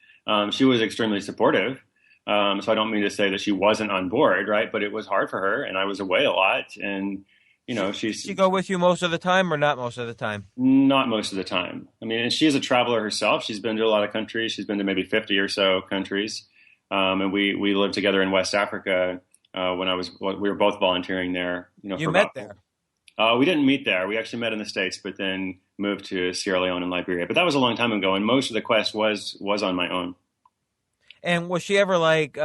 She was extremely supportive. So I don't mean to say that she wasn't on board, right? But it was hard for her, and I was away a lot, and she go with you most of the time, or not most of the time? Not most of the time. I mean, and she is a traveler herself. She's been to a lot of countries. She's been to maybe 50 or so countries, and we lived together in West Africa when we were both volunteering there. You met there? We didn't meet there. We actually met in the States, but then moved to Sierra Leone and Liberia. But that was a long time ago, and most of the quest was on my own. And was she ever like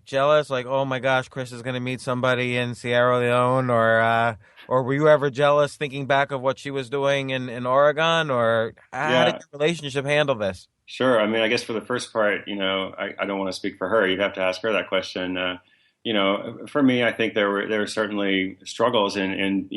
jealous, like, oh my gosh, Chris is going to meet somebody in Sierra Leone, or were you ever jealous thinking back of what she was doing in Oregon, or how did your relationship handle this? Sure. I mean, I guess for the first part, I don't want to speak for her. You'd have to ask her that question. For me, I think there were certainly struggles in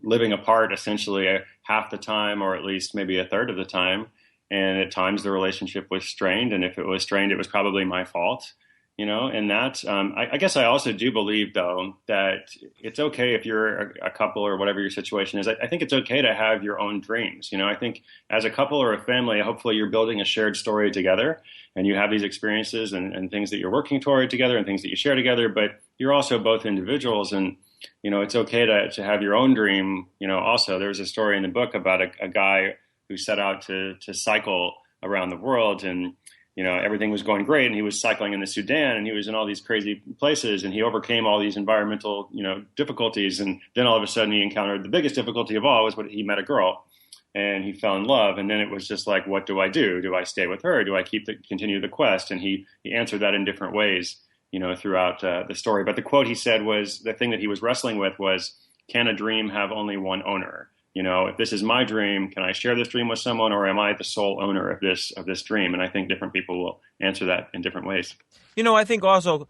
living apart essentially half the time, or at least maybe a third of the time. And at times the relationship was strained. And if it was strained, it was probably my fault, and that, I guess I also do believe though, that it's okay if you're a couple or whatever your situation is. I think it's okay to have your own dreams. I think as a couple or a family, hopefully you're building a shared story together and you have these experiences and things that you're working toward together and things that you share together, but you're also both individuals, and, it's okay to have your own dream. Also there's a story in the book about a guy who set out to cycle around the world, and everything was going great, and he was cycling in the Sudan, and he was in all these crazy places, and he overcame all these environmental difficulties, and then all of a sudden he encountered the biggest difficulty of all was when he met a girl, and he fell in love, and then it was just like, what do I do? Do I stay with her? Do I continue the quest? And he answered that in different ways throughout the story. But the quote he said was, the thing that he was wrestling with was, can a dream have only one owner? If this is my dream, can I share this dream with someone, or am I the sole owner of this dream? And I think different people will answer that in different ways. I think also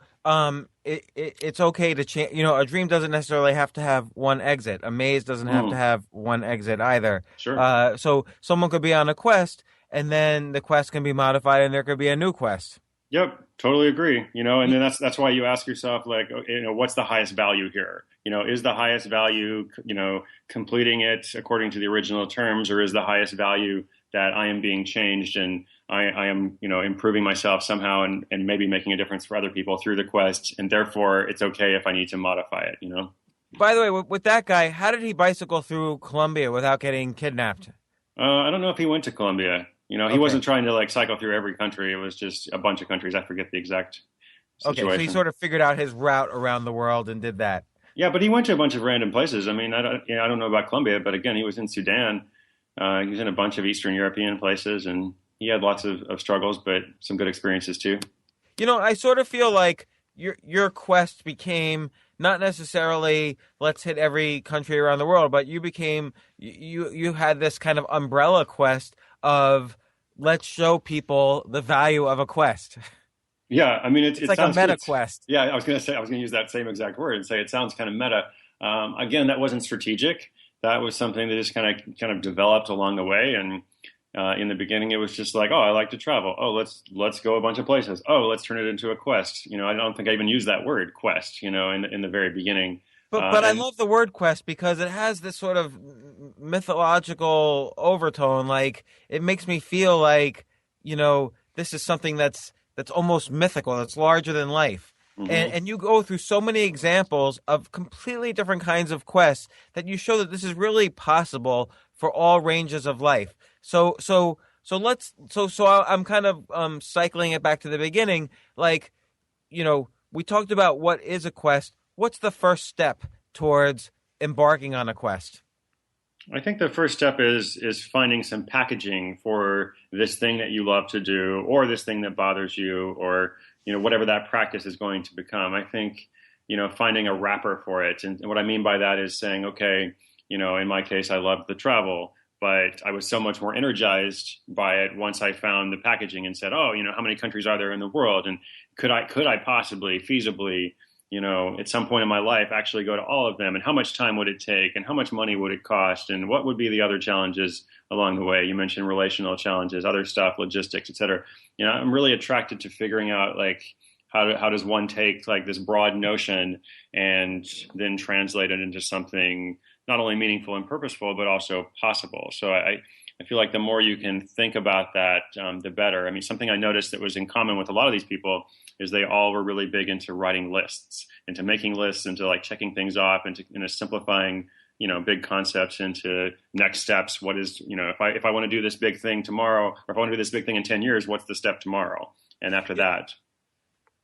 it's okay to change. A dream doesn't necessarily have to have one exit. A maze doesn't have to have one exit either. Sure. So someone could be on a quest, and then the quest can be modified, and there could be a new quest. Yep, totally agree. And then that's why you ask yourself, like, what's the highest value here? Is the highest value, completing it according to the original terms, or is the highest value that I am being changed and I am, improving myself somehow and maybe making a difference for other people through the quest, and therefore it's okay if I need to modify it, By the way, with that guy, how did he bicycle through Colombia without getting kidnapped? I don't know if he went to Colombia. Okay. He wasn't trying to cycle through every country. It was just a bunch of countries. I forget the exact situation. Okay, so he sort of figured out his route around the world and did that. Yeah, but he went to a bunch of random places. I mean, I don't know about Colombia, but again, he was in Sudan. He was in a bunch of Eastern European places, and he had lots of struggles, but some good experiences too. I sort of feel like your quest became not necessarily let's hit every country around the world, but you had this kind of umbrella quest of let's show people the value of a quest. Yeah, I mean, It's it like a sounds meta it's, quest. yeah, I was going to say, I was going to use that same exact word and say it sounds kind of meta. Again, that wasn't strategic. That was something that just kind of developed along the way. And in the beginning, it was just like, oh, I like to travel. Oh, let's go a bunch of places. Oh, let's turn it into a quest. I don't think I even used that word quest. In the very beginning. But I And love the word quest because it has this sort of mythological overtone. Like it makes me feel like, this is something that's almost mythical. It's larger than life. And mhm. and you go through so many examples of completely different kinds of quests that you show that this is really possible for all ranges of life. I'm kind of cycling it back to the beginning. Like, we talked about what is a quest. What's the first step towards embarking on a quest? I think the first step is finding some packaging for this thing that you love to do, or this thing that bothers you, or whatever that practice is going to become. I think finding a wrapper for it, and what I mean by that is saying, okay, in my case, I loved the travel, but I was so much more energized by it once I found the packaging and said, oh, how many countries are there in the world, and could I possibly feasibly at some point in my life actually go to all of them, and how much time would it take, and how much money would it cost, and what would be the other challenges along the way? You mentioned relational challenges, other stuff, logistics, et cetera. I'm really attracted to figuring out like how does one take like this broad notion and then translate it into something not only meaningful and purposeful, but also possible. So I feel like the more you can think about that, the better. I mean, something I noticed that was in common with a lot of these people is they all were really big into writing lists, into making lists, into like checking things off, into simplifying, big concepts into next steps. What is, if I want to do this big thing tomorrow, or if I want to do this big thing in 10 years, what's the step tomorrow? And after that.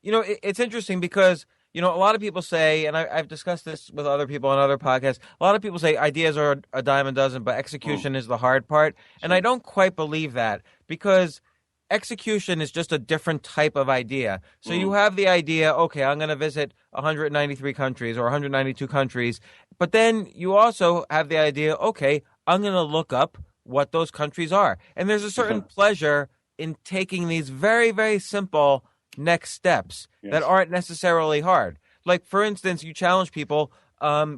It's interesting because, a lot of people say, and I've discussed this with other people on other podcasts, a lot of people say ideas are a dime a dozen, but execution is the hard part. And I don't quite believe that because execution is just a different type of idea. So you have the idea, okay, I'm going to visit 193 countries or 192 countries. But then you also have the idea, okay, I'm going to look up what those countries are. And there's a certain pleasure in taking these very, very simple next steps that aren't necessarily hard. Like, for instance, you challenge people I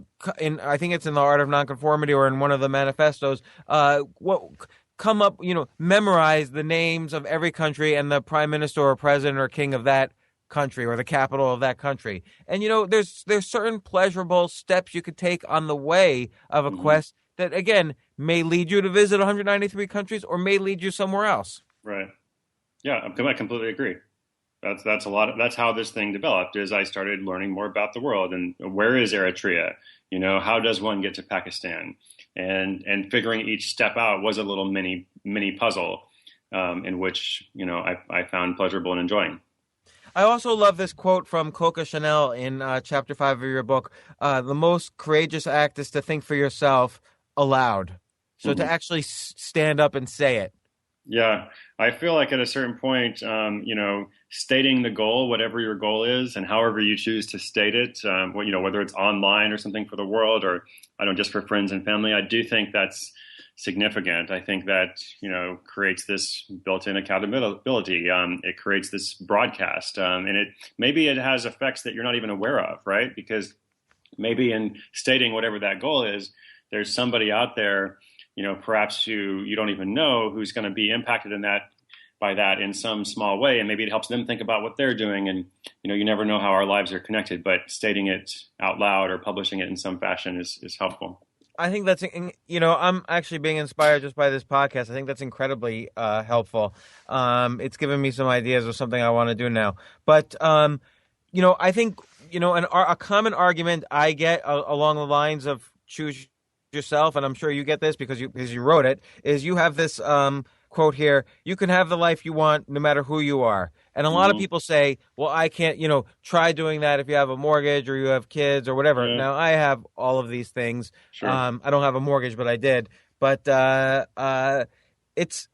think it's in the Art of Nonconformity or in one of the manifestos, memorize the names of every country and the prime minister or president or king of that country or the capital of that country. And, there's certain pleasurable steps you could take on the way of a quest that, again, may lead you to visit 193 countries or may lead you somewhere else. Right. Yeah, I completely agree. That's a lot. That's how this thing developed. Is I started learning more about the world and where is Eritrea? How does one get to Pakistan? And figuring each step out was a little mini puzzle in which I found pleasurable and enjoying. I also love this quote from Coco Chanel in chapter 5 of your book. The most courageous act is to think for yourself aloud. So to actually stand up and say it. Yeah, I feel like at a certain point, stating the goal, whatever your goal is, and however you choose to state it, whether it's online or something for the world, or just for friends and family, I do think that's significant. I think that creates this built-in accountability. It creates this broadcast, and maybe it has effects that you're not even aware of, right? Because maybe in stating whatever that goal is, there's somebody out there. Perhaps you don't even know who's going to be impacted by that in some small way. And maybe it helps them think about what they're doing. And, you never know how our lives are connected, but stating it out loud or publishing it in some fashion is helpful. I think that's, I'm actually being inspired just by this podcast. I think that's incredibly helpful. It's given me some ideas of something I want to do now. But, I think, a common argument I get along the lines of choose yourself, and I'm sure you get this because you wrote it, is you have this quote here: you can have the life you want no matter who you are. And a lot of people say, well, I can't, try doing that if you have a mortgage or you have kids or whatever. Yeah. Now, I have all of these things. Sure. I don't have a mortgage, but I did. But it's,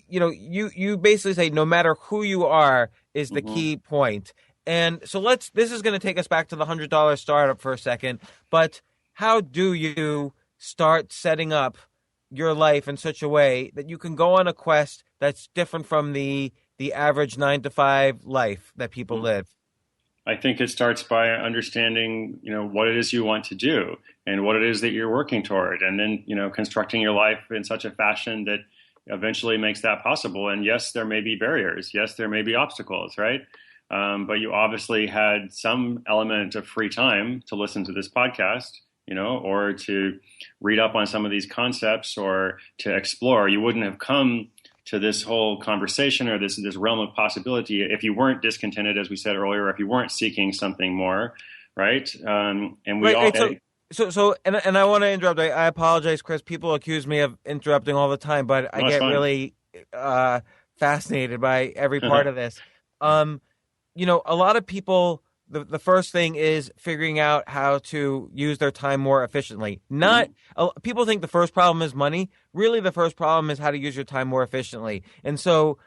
you basically say no matter who you are is the key point. And so this is going to take us back to the $100 startup for a second. But how do you start setting up your life in such a way that you can go on a quest that's different from the the average 9 to 5 life that people live? I think it starts by understanding, what it is you want to do and what it is that you're working toward, and then, constructing your life in such a fashion that eventually makes that possible. And yes, there may be barriers. Yes, there may be obstacles, right? But you obviously had some element of free time to listen to this podcast, or to read up on some of these concepts or to explore. You wouldn't have come to this whole conversation or this realm of possibility if you weren't discontented, as we said earlier, if you weren't seeking something more, right? And we all. And I want to interrupt. I apologize, Chris. People accuse me of interrupting all the time, but I get really fascinated by every part of this. A lot of people, the first thing is figuring out how to use their time more efficiently. People think the first problem is money. Really, the first problem is how to use your time more efficiently. And so,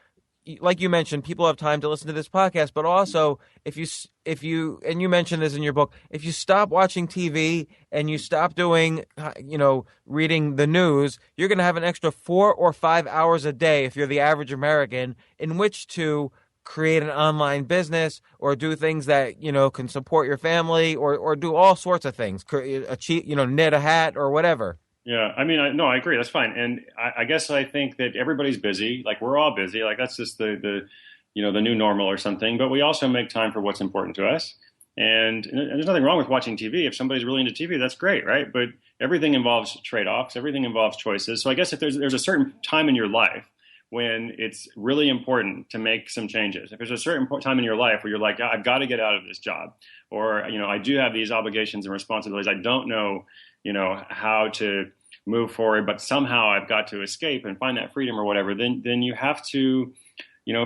like you mentioned, people have time to listen to this podcast, but also if you and you mentioned this in your book, if you stop watching TV and you stop doing, reading the news, you're going to have an extra 4 or 5 hours a day, if you're the average American, in which to create an online business or do things that, can support your family or do all sorts of things, knit a hat or whatever. Yeah, I mean, I agree. That's fine. And I guess I think that everybody's busy. Like, we're all busy. Like, that's just the new normal or something. But we also make time for what's important to us. And there's nothing wrong with watching TV. If somebody's really into TV, that's great, right? But everything involves trade-offs. Everything involves choices. So I guess if there's a certain time in your life when it's really important to make some changes, if there's a certain time in your life where you're like, I've got to get out of this job, or, I do have these obligations and responsibilities. I don't know, how to move forward, but somehow I've got to escape and find that freedom or whatever, then you have to,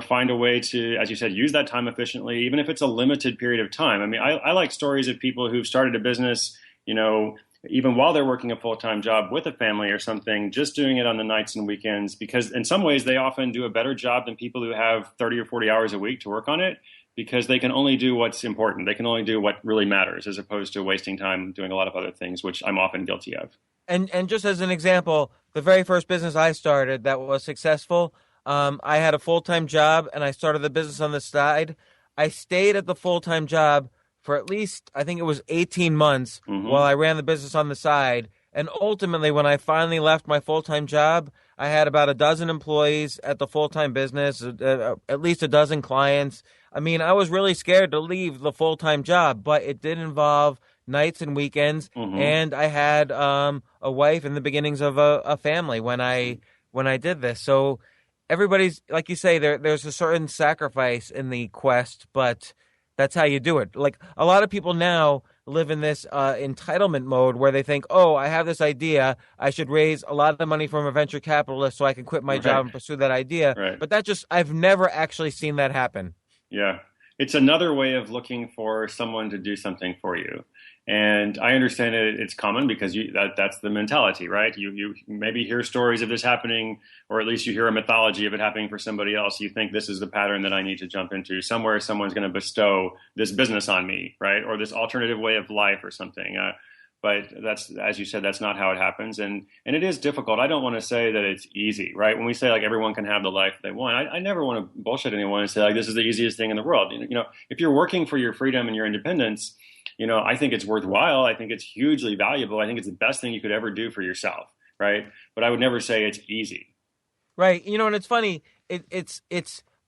find a way to, as you said, use that time efficiently, even if it's a limited period of time. I mean, I like stories of people who've started a business, even while they're working a full-time job with a family or something, just doing it on the nights and weekends, because in some ways they often do a better job than people who have 30 or 40 hours a week to work on it, because they can only do what's important. They can only do what really matters, as opposed to wasting time doing a lot of other things, which I'm often guilty of. And just as an example, the very first business I started that was successful, I had a full-time job and I started the business on the side. I stayed at the full-time job for at least, I think it was 18 months while I ran the business on the side. And ultimately, when I finally left my full-time job, I had about a dozen employees at the full-time business, at least a dozen clients. I mean, I was really scared to leave the full-time job, but it did involve nights and weekends. And I had a wife and the beginnings of a family when I did this. So everybody's, like you say, there's a certain sacrifice in the quest, but that's how you do it. Like, a lot of people now live in this entitlement mode where they think, oh, I have this idea, I should raise a lot of money from a venture capitalist so I can quit my job and pursue that idea. Right. But I've never actually seen that happen. Yeah. It's another way of looking for someone to do something for you. And I understand it's common because that's the mentality, right? You maybe hear stories of this happening, or at least you hear a mythology of it happening for somebody else. You think this is the pattern that I need to jump into. Somewhere someone's going to bestow this business on me, right? Or this alternative way of life or something. But that's, as you said, that's not how it happens. And it is difficult. I don't want to say that it's easy, right? When we say like everyone can have the life they want, I never want to bullshit anyone and say like this is the easiest thing in the world. If you're working for your freedom and your independence, I think it's worthwhile. I think it's hugely valuable. I think it's the best thing you could ever do for yourself, right? But I would never say it's easy. Right. And it's funny. It's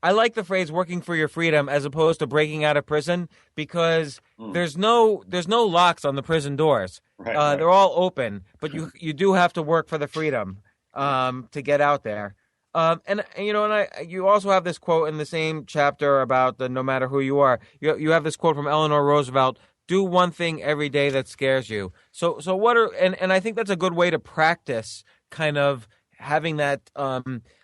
I like the phrase "working for your freedom" as opposed to breaking out of prison, because there's no locks on the prison doors. Right. They're all open, but you do have to work for the freedom to get out there. You also have this quote in the same chapter about the no matter who you are. You have this quote from Eleanor Roosevelt: "Do one thing every day that scares you." So what are and I think that's a good way to practice kind of having that.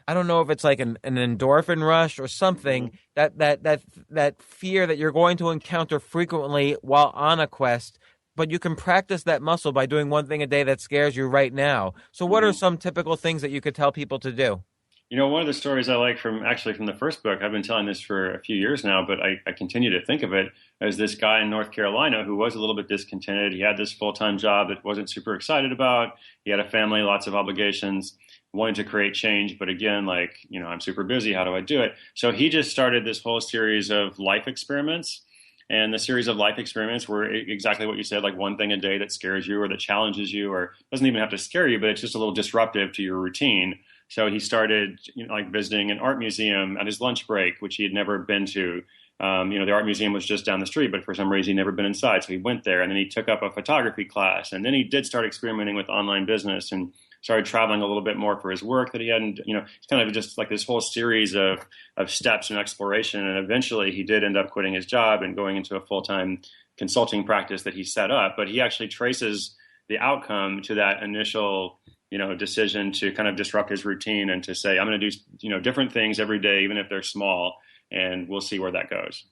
I don't know if it's like an endorphin rush or something, that fear that you're going to encounter frequently while on a quest, but you can practice that muscle by doing one thing a day that scares you right now. So what are some typical things that you could tell people to do? One of the stories I like from the first book, I've been telling this for a few years now, but I continue to think of it as this guy in North Carolina who was a little bit discontented. He had this full-time job that wasn't super excited about. He had a family, lots of obligations. wanting to create change, but again, like, I'm super busy. How do I do it? So he just started this whole series of life experiments. And the series of life experiments were exactly what you said, like one thing a day that scares you or that challenges you, or doesn't even have to scare you, but it's just a little disruptive to your routine. So he started, like visiting an art museum at his lunch break, which he had never been to. The art museum was just down the street, but for some reason he'd never been inside. So he went there, and then he took up a photography class, and then he did start experimenting with online business and started traveling a little bit more for his work that he hadn't, it's kind of just like this whole series of steps and exploration. And eventually he did end up quitting his job and going into a full-time consulting practice that he set up. But he actually traces the outcome to that initial, decision to kind of disrupt his routine and to say, I'm going to do, different things every day, even if they're small, and we'll see where that goes.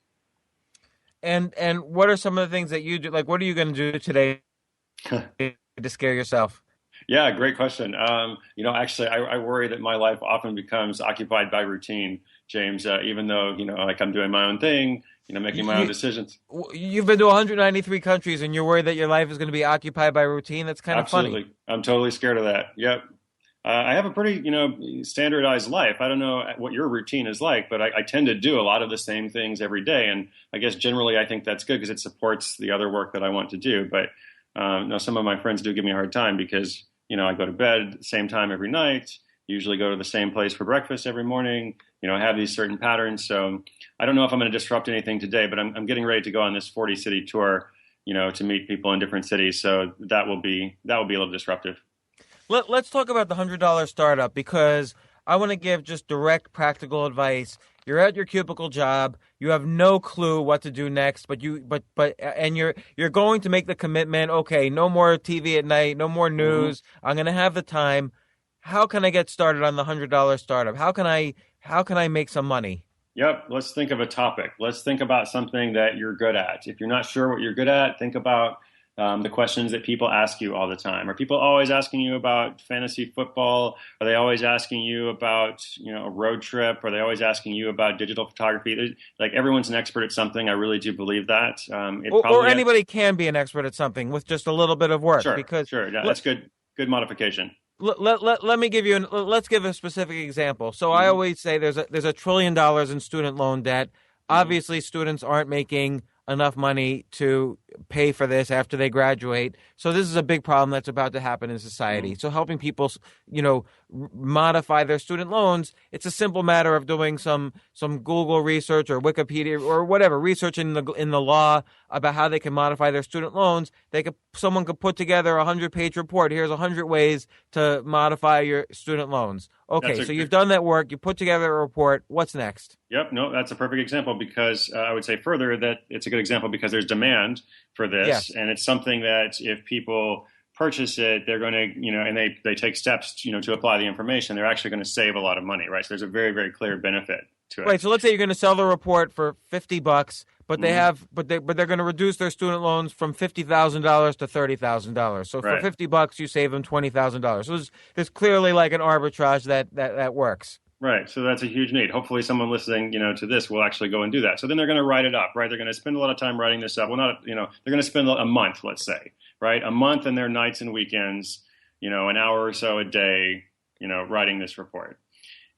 And what are some of the things that you do? Like, what are you going to do today to scare yourself? Yeah, great question. Actually, I worry that my life often becomes occupied by routine, James, even though, like I'm doing my own thing, making my own decisions. You've been to 193 countries and you're worried that your life is going to be occupied by routine. That's kind of Absolutely. funny. I'm totally scared of that. Yep. I have a pretty, standardized life. I don't know what your routine is like, but I tend to do a lot of the same things every day. And I guess generally I think that's good because it supports the other work that I want to do. But some of my friends do give me a hard time because, I go to bed at the same time every night, usually go to the same place for breakfast every morning. I have these certain patterns. So I don't know if I'm going to disrupt anything today, but I'm getting ready to go on this 40-city tour, to meet people in different cities. So that will be a little disruptive. Let's talk about the $100 startup because I want to give just direct, practical advice. You're at your cubicle job. You have no clue what to do next, but you're going to make the commitment. Okay, no more TV at night, no more news. Mm-hmm. I'm going to have the time. How can I get started on the $100 startup? How can I make some money? Yep. Let's think of a topic. Let's think about something that you're good at. If you're not sure what you're good at, think about the questions that people ask you all the time. Are people always asking you about fantasy football? Are they always asking you about, a road trip? Are they always asking you about digital photography? Like everyone's an expert at something. I really do believe that. Or anybody can be an expert at something with just a little bit of work. Sure. Because sure. Yeah, that's good. Good modification. Let me give you let's give a specific example. So I always say there's $1 trillion in student loan debt. Obviously, students aren't making enough money to pay for this after they graduate. So this is a big problem that's about to happen in society. So helping people, modify their student loans, it's a simple matter of doing some Google research or Wikipedia or whatever, research in the law about how they can modify their student loans. Someone could put together a 100-page report. Here's 100 ways to modify your student loans. Okay, so you've done that work. You put together a report. What's next? Yep, no, that's a perfect example because I would say further that it's a good example because there's demand for this. Yes. And it's something that if people purchase it, they're going to, and they take steps, to apply the information, they're actually going to save a lot of money, right? So there's a very, very clear benefit to it. Right. So let's say you're going to sell the report for $50, but they're going to reduce their student loans from $50,000 to $30,000. So for $50, you save them $20,000. So there's clearly like an arbitrage that works. Right. So that's a huge need. Hopefully someone listening, to this will actually go and do that. So then they're going to write it up, right? They're going to spend a lot of time writing this up. Well, they're going to spend a month, let's say, right? A month in their nights and weekends, an hour or so a day, writing this report.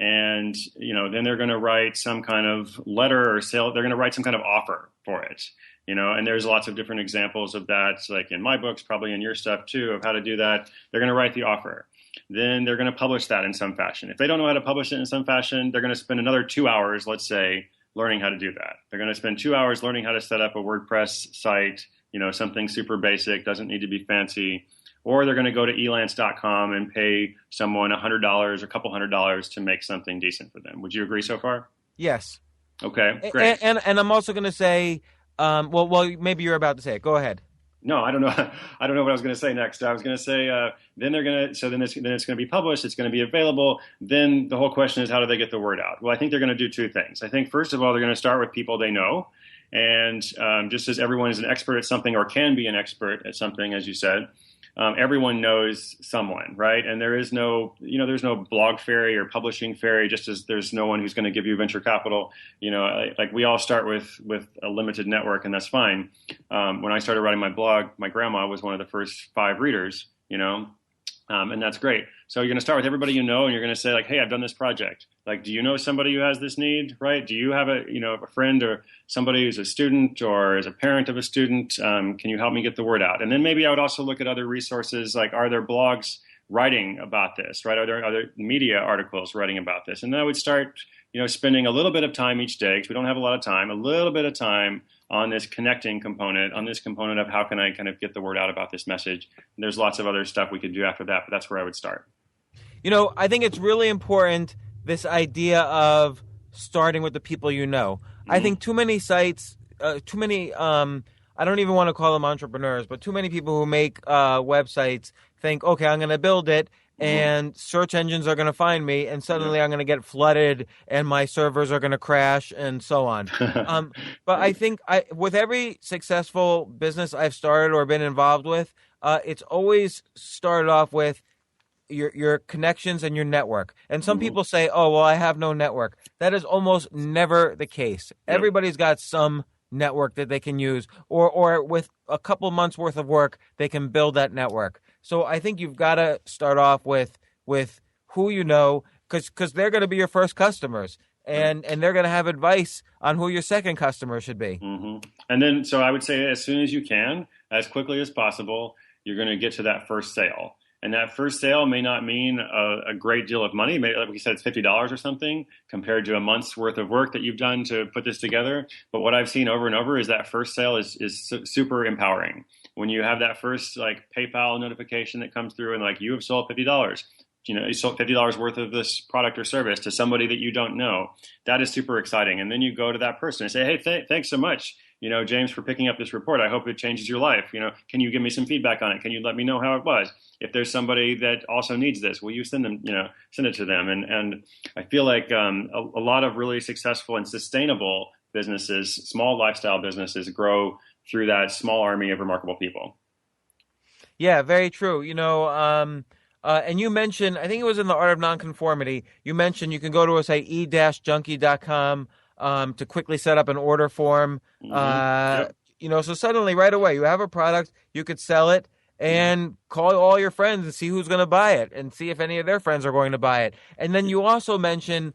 And, then they're going to write some kind of letter or sale. They're going to write some kind of offer for it, and there's lots of different examples of that, like in my books, probably in your stuff too, of how to do that. They're going to write the offer. Then they're going to publish that in some fashion. If they don't know how to publish it in some fashion, they're going to spend another 2 hours, let's say, learning how to do that. They're going to spend 2 hours learning how to set up a WordPress site, something super basic, doesn't need to be fancy. Or they're going to go to elance.com and pay someone $100 or a couple $100 to make something decent for them. Would you agree so far? Yes. Okay, great. And I'm also going to say, well, maybe you're about to say it. Go ahead. No, I don't know. I don't know what I was going to say next. I was going to say then it's going to be published. It's going to be available. Then the whole question is, how do they get the word out? Well, I think they're going to do two things. I think first of all, they're going to start with people they know, and just as everyone is an expert at something or can be an expert at something, as you said, everyone knows someone, right? And there is no, there's no blog fairy or publishing fairy, just as there's no one who's going to give you venture capital. Like we all start with a limited network, and that's fine. When I started writing my blog, my grandma was one of the first 5 readers, And that's great. So you're going to start with everybody you know, and you're going to say like, hey, I've done this project. Like, do you know somebody who has this need, right? Do you have a friend or somebody who's a student or is a parent of a student? Can you help me get the word out? And then maybe I would also look at other resources, like, are there blogs writing about this, right? Are there other media articles writing about this? And then I would start, spending a little bit of time each day, because we don't have a lot of time, a little bit of time on this connecting component, on this component of how can I kind of get the word out about this message. And there's lots of other stuff we could do after that, but that's where I would start. I think it's really important, this idea of starting with the people you know. I think too many sites, I don't even want to call them entrepreneurs, but too many people who make websites think, okay, I'm going to build it and search engines are going to find me, and suddenly I'm going to get flooded and my servers are going to crash and so on. But I think with every successful business I've started or been involved with, it's always started off with your connections and your network. And some people say, oh, well, I have no network. That is almost never the case. Everybody's got some network that they can use, or with a couple months worth of work, they can build that network. So I think you've got to start off with who you know, because they're going to be your first customers, and they're going to have advice on who your second customer should be. And then, so I would say, as soon as you can, as quickly as possible, you're going to get to that first sale. And that first sale may not mean a great deal of money. Maybe, like we said, it's $50 or something compared to a month's worth of work that you've done to put this together. But what I've seen over and over is that first sale is super empowering. When you have that first like PayPal notification that comes through and like, you have sold $50, you sold $50 worth of this product or service to somebody that you don't know. That is super exciting. And then you go to that person and say, hey, thanks so much, James, for picking up this report. I hope it changes your life. Can you give me some feedback on it? Can you let me know how it was? If there's somebody that also needs this, will you send it to them? And I feel like a lot of really successful and sustainable businesses, small lifestyle businesses, grow through that small army of remarkable people. Yeah, very true. And you mentioned, I think it was in The Art of Nonconformity, you mentioned you can go to a site, e-junkie.com, to quickly set up an order form. So suddenly right away you have a product, you could sell it and call all your friends and see who's going to buy it and see if any of their friends are going to buy it. And then you also mentioned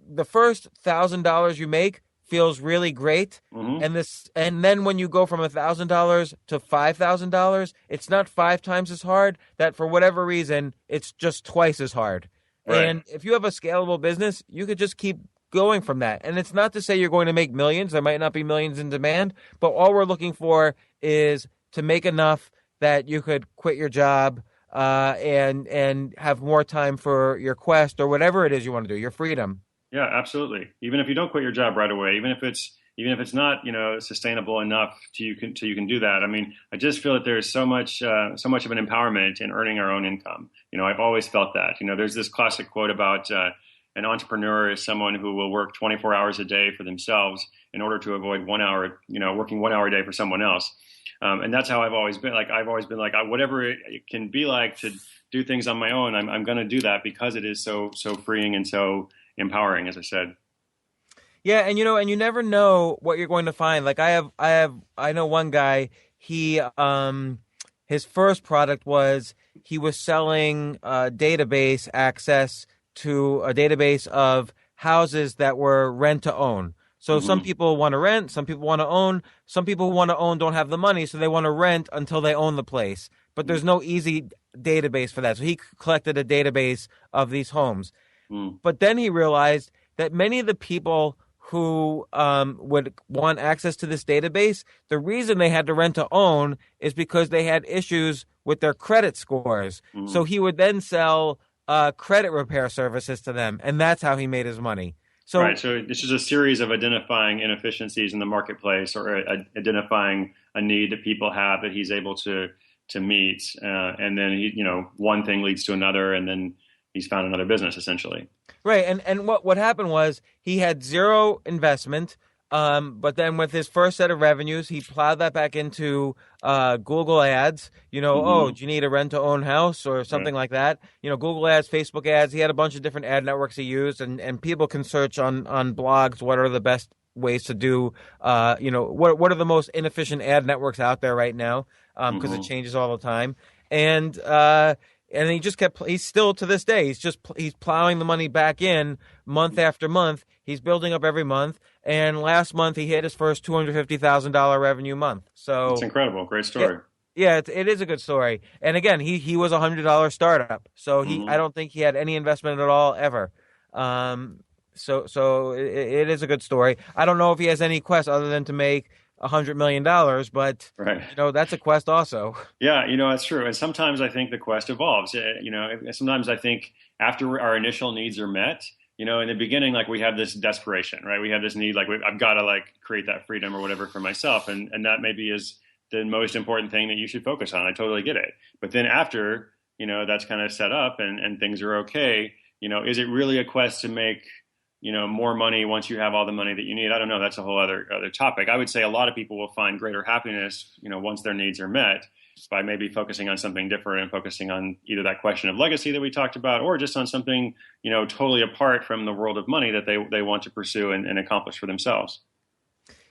the first $1,000 you make feels really great. And then when you go from $1,000 to $5,000, it's not 5 times as hard. That for whatever reason, it's just twice as hard. Right. And if you have a scalable business, you could just keep going from that. And it's not to say you're going to make millions. There might not be millions in demand, but all we're looking for is to make enough that you could quit your job and have more time for your quest or whatever it is you want to do, your freedom. Yeah, absolutely. Even if you don't quit your job right away, even if it's not sustainable enough till you can do that. I mean, I just feel that there's so much of an empowerment in earning our own income. I've always felt that. There's this classic quote about an entrepreneur is someone who will work 24 hours a day for themselves in order to avoid 1 hour, working 1 hour a day for someone else. And that's how I've always been. I've always been whatever it can be like to do things on my own, I'm going to do that because it is so freeing and so empowering, as I said. Yeah, and you never know what you're going to find. Like I know one guy, he his first product was he was selling database access to a database of houses that were rent to own. So some people want to rent, some people want to own, some people who want to own don't have the money, so they want to rent until they own the place. But there's no easy database for that. So he collected a database of these homes. But then he realized that many of the people who would want access to this database, the reason they had to rent to own is because they had issues with their credit scores. So he would then sell credit repair services to them, and that's how he made his money. So, right. So this is a series of identifying inefficiencies in the marketplace or identifying a need that people have that he's able to meet, and then one thing leads to another, and then he's found another business essentially. Right. And what happened was he had zero investment, but then with his first set of revenues, he plowed that back into Google ads, oh, do you need a rent to own house or something like that? Google ads, Facebook ads. He had a bunch of different ad networks he used, and people can search on blogs what are the best ways to do, what are the most inefficient ad networks out there right now, because it changes all the time. And And he's still to this day, he's plowing the money back in month after month. He's building up every month. And last month he hit his first $250,000 revenue month. So it's incredible. Great story. Yeah, it is a good story. And again, he was $100 startup. So I don't think he had any investment at all ever. So it is a good story. I don't know if he has any quest other than to make $100 million, but right. That's a quest also. Yeah, that's true. And sometimes I think the quest evolves. Sometimes I think after our initial needs are met, in the beginning, like we have this desperation, right? We have this need, like I've got to like create that freedom or whatever for myself. And that maybe is the most important thing that you should focus on. I totally get it. But then after, that's kind of set up and things are okay, is it really a quest to make more money once you have all the money that you need? I don't know. That's a whole other topic. I would say a lot of people will find greater happiness, once their needs are met by maybe focusing on something different and focusing on either that question of legacy that we talked about or just on something, totally apart from the world of money that they want to pursue and accomplish for themselves.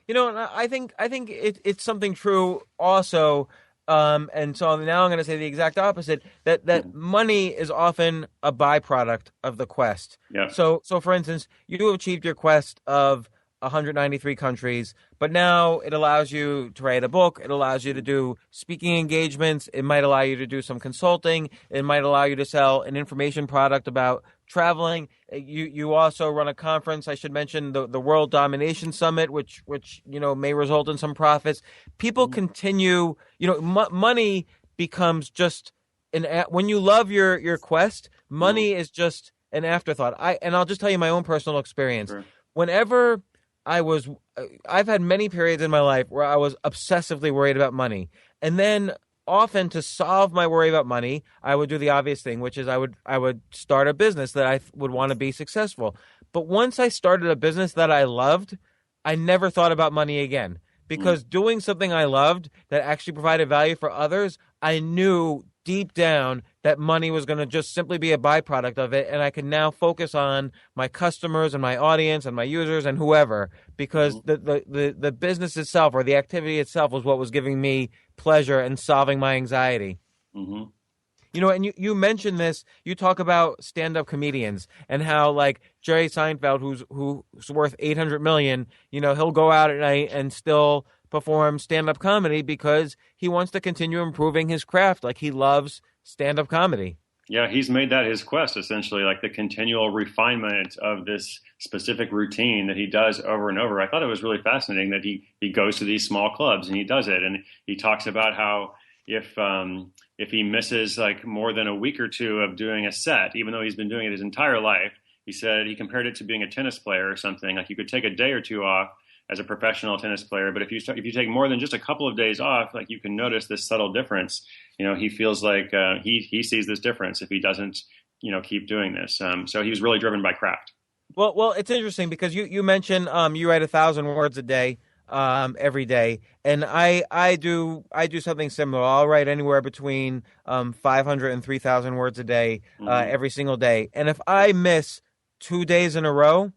And I think it's something true also. And so now I'm going to say the exact opposite, that money is often a byproduct of the quest. Yeah. So for instance, you achieved your quest of 193 countries, but now it allows you to write a book. It allows you to do speaking engagements. It might allow you to do some consulting. It might allow you to sell an information product about traveling. You also run a conference. I should mention the World Domination Summit, which may result in some profits. People continue. Money becomes just when you love your quest. Money is just an afterthought. I'll just tell you my own personal experience. Sure. Whenever I've had many periods in my life where I was obsessively worried about money, and then often to solve my worry about money, I would do the obvious thing, which is I would start a business that I would want to be successful. But once I started a business that I loved, I never thought about money again, because doing something I loved that actually provided value for others, I knew deep down that money was going to just simply be a byproduct of it, and I can now focus on my customers and my audience and my users and whoever, because the business itself or the activity itself was what was giving me pleasure and solving my anxiety. Mm-hmm. And you mentioned this. You talk about stand-up comedians and how, like, Jerry Seinfeld, who's worth $800 million, he'll go out at night and still perform stand-up comedy because he wants to continue improving his craft. Like, he loves stand-up comedy. Yeah, he's made that his quest, essentially, like the continual refinement of this specific routine that he does over and over. I thought it was really fascinating that he goes to these small clubs and he does it. And he talks about how if he misses like more than a week or two of doing a set, even though he's been doing it his entire life, he said he compared it to being a tennis player or something. Like, you could take a day or two off as a professional tennis player, but if you take more than just a couple of days off, like, you can notice this subtle difference. He feels like he sees this difference if he doesn't keep doing this. So he was really driven by craft. Well, it's interesting because you mentioned you write 1,000 words a day every day, and I do something similar. I'll write anywhere between 500 and 3,000 words a day every single day, and if I miss 2 days in a row,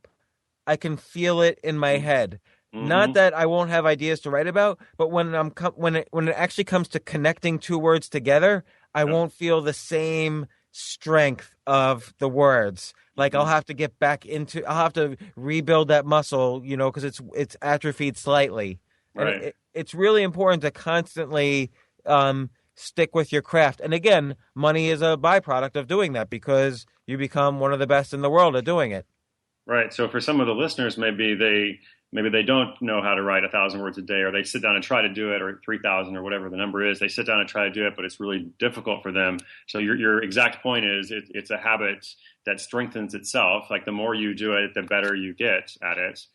I can feel it in my head. Mm-hmm. Not that I won't have ideas to write about, but when it actually comes to connecting two words together, I won't feel the same strength of the words. Like, I'll have to rebuild that muscle, because it's atrophied slightly. Right. And it's really important to constantly stick with your craft. And again, money is a byproduct of doing that because you become one of the best in the world at doing it. Right. So for some of the listeners, maybe they don't know how to write 1,000 words a day, or they sit down and try to do it, or 3,000 or whatever the number is. They sit down and try to do it, but it's really difficult for them. So your exact point is it's a habit that strengthens itself. Like, the more you do it, the better you get at it.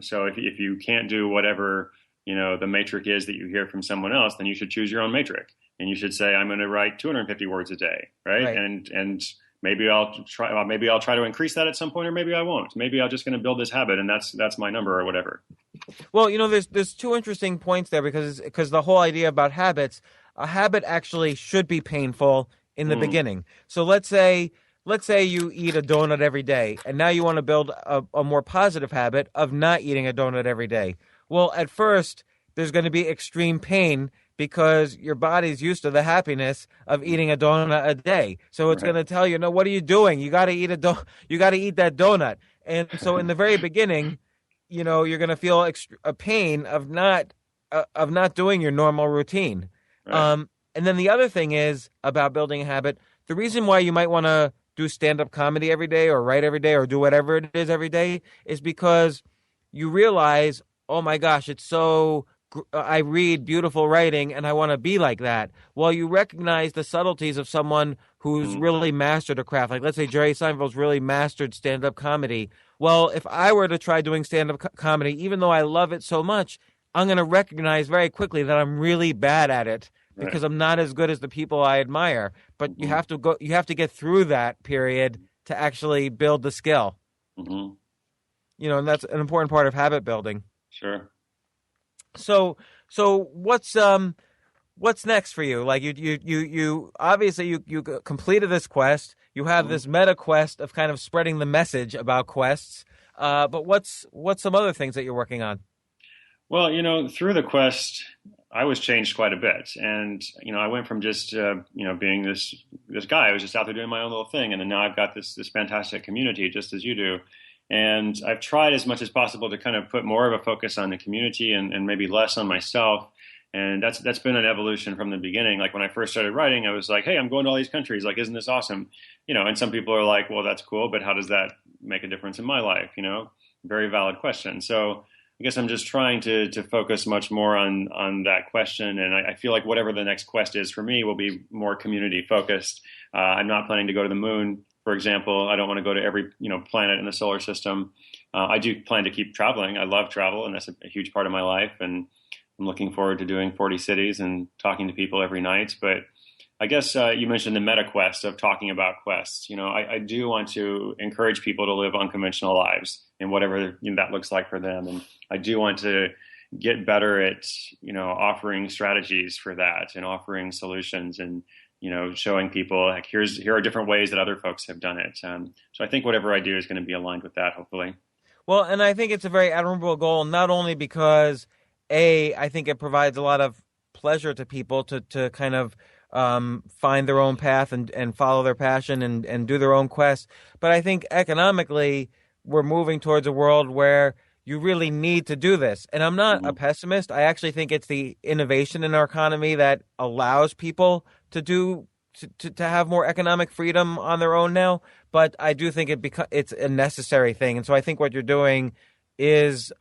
So if you can't do whatever the metric is that you hear from someone else, then you should choose your own metric, and you should say, I'm going to write 250 words a day, right? And maybe I'll try to increase that at some point, or maybe I won't. Maybe I'm just going to build this habit, and that's my number or whatever. Well, there's two interesting points there because the whole idea about habits, a habit actually should be painful in the beginning. So let's say you eat a donut every day, and now you want to build a more positive habit of not eating a donut every day. Well, at first, there's going to be extreme pain because your body's used to the happiness of eating a donut a day. So it's going to tell you, no, what are you doing? You got to eat you got to eat that donut. And so in the very beginning, you're going to feel a pain of not doing your normal routine. Right. And then the other thing is about building a habit. The reason why you might want to do stand-up comedy every day or write every day or do whatever it is every day is because you realize, oh my gosh, it's so I read beautiful writing and I want to be like that. Well, you recognize the subtleties of someone who's really mastered a craft. Like, let's say Jerry Seinfeld's really mastered stand-up comedy. Well, if I were to try doing stand-up comedy, even though I love it so much, I'm going to recognize very quickly that I'm really bad at it because I'm not as good as the people I admire. But you have to get through that period to actually build the skill. Mm-hmm. And that's an important part of habit building. Sure. So what's next for you? Like you obviously you completed this quest. You have this meta quest of kind of spreading the message about quests. But what's some other things that you're working on? Well, through the quest, I was changed quite a bit, and I went from just being this guy. I was just out there doing my own little thing, and then now I've got this fantastic community, just as you do. And I've tried as much as possible to kind of put more of a focus on the community and maybe less on myself. And that's been an evolution from the beginning. Like when I first started writing, I was like, hey, I'm going to all these countries. Like, isn't this awesome? And some people are like, well, that's cool, but how does that make a difference in my life? Very valid question. So I guess I'm just trying to focus much more on that question. And I feel like whatever the next quest is for me will be more community focused. I'm not planning to go to the moon, for example. I don't want to go to every planet in the solar system. I do plan to keep traveling. I love travel, and that's a huge part of my life. And I'm looking forward to doing 40 cities and talking to people every night. But I guess you mentioned the meta quest of talking about quests. I do want to encourage people to live unconventional lives and whatever that looks like for them. And I do want to get better at, offering strategies for that and offering solutions and, showing people like here are different ways that other folks have done it. So I think whatever I do is going to be aligned with that, hopefully. Well, and I think it's a very admirable goal, not only because I think it provides a lot of pleasure to people to kind of find their own path and follow their passion and do their own quest. But I think economically, we're moving towards a world where you really need to do this. And I'm not a pessimist. I actually think it's the innovation in our economy that allows people to have more economic freedom on their own now. But I do think it's a necessary thing. And so I think what you're doing is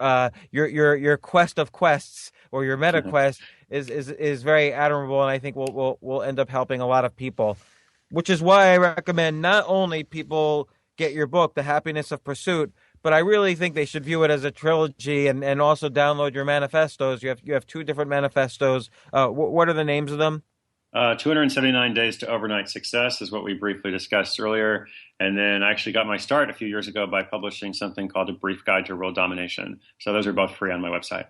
your quest of quests or your meta quest is very admirable, and I think will end up helping a lot of people, which is why I recommend not only people get your book, The Happiness of Pursuit, but I really think they should view it as a trilogy and also download your manifestos. You have two different manifestos. What are the names of them? 279 Days to Overnight Success is what we briefly discussed earlier. And then I actually got my start a few years ago by publishing something called A Brief Guide to World Domination. So those are both free on my website.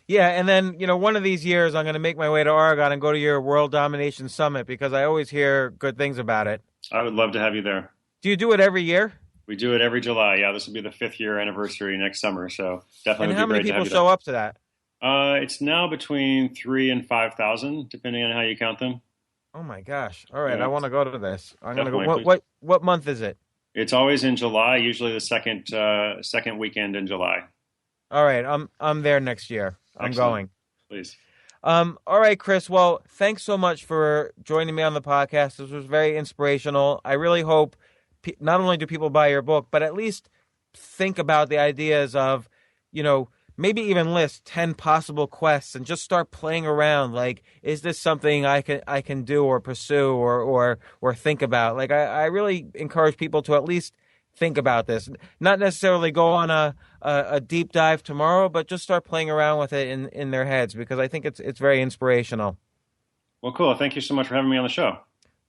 Yeah, and then, one of these years I'm going to make my way to Oregon and go to your World Domination Summit because I always hear good things about it. I would love to have you there. Do you do it every year? We do it every July. Yeah, this will be the 5th year anniversary next summer. So definitely. And how many people show up to that? It's now between 3,000 and 5,000, depending on how you count them. Oh my gosh! All right, yeah. I want to go to this. I'm going to go. What month is it? It's always in July. Usually the second weekend in July. All right, I'm there next year. I'm going. Please. All right, Chris. Well, thanks so much for joining me on the podcast. This was very inspirational. I really hope not only do people buy your book, but at least think about the ideas of, maybe even list 10 possible quests and just start playing around. Like, is this something I can do or pursue or think about? Like, I really encourage people to at least think about this. Not necessarily go on a deep dive tomorrow, but just start playing around with it in their heads, because I think it's very inspirational. Well, cool. Thank you so much for having me on the show.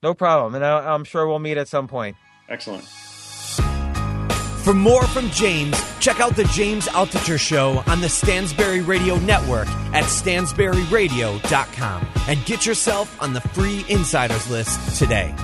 No problem. And I'm sure we'll meet at some point. Excellent. For more from James, check out the James Altucher Show on the Stansberry Radio Network at stansberryradio.com and get yourself on the free insiders list today.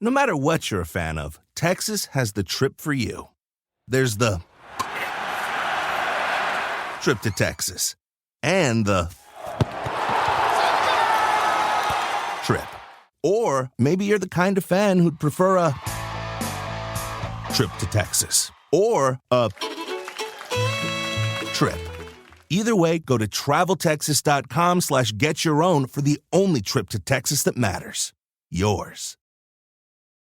No matter what you're a fan of, Texas has the trip for you. There's the trip to Texas and the trip. Or maybe you're the kind of fan who'd prefer a trip to Texas or a trip. Either way, go to traveltexas.com/getyourOwn for the only trip to Texas that matters. Yours.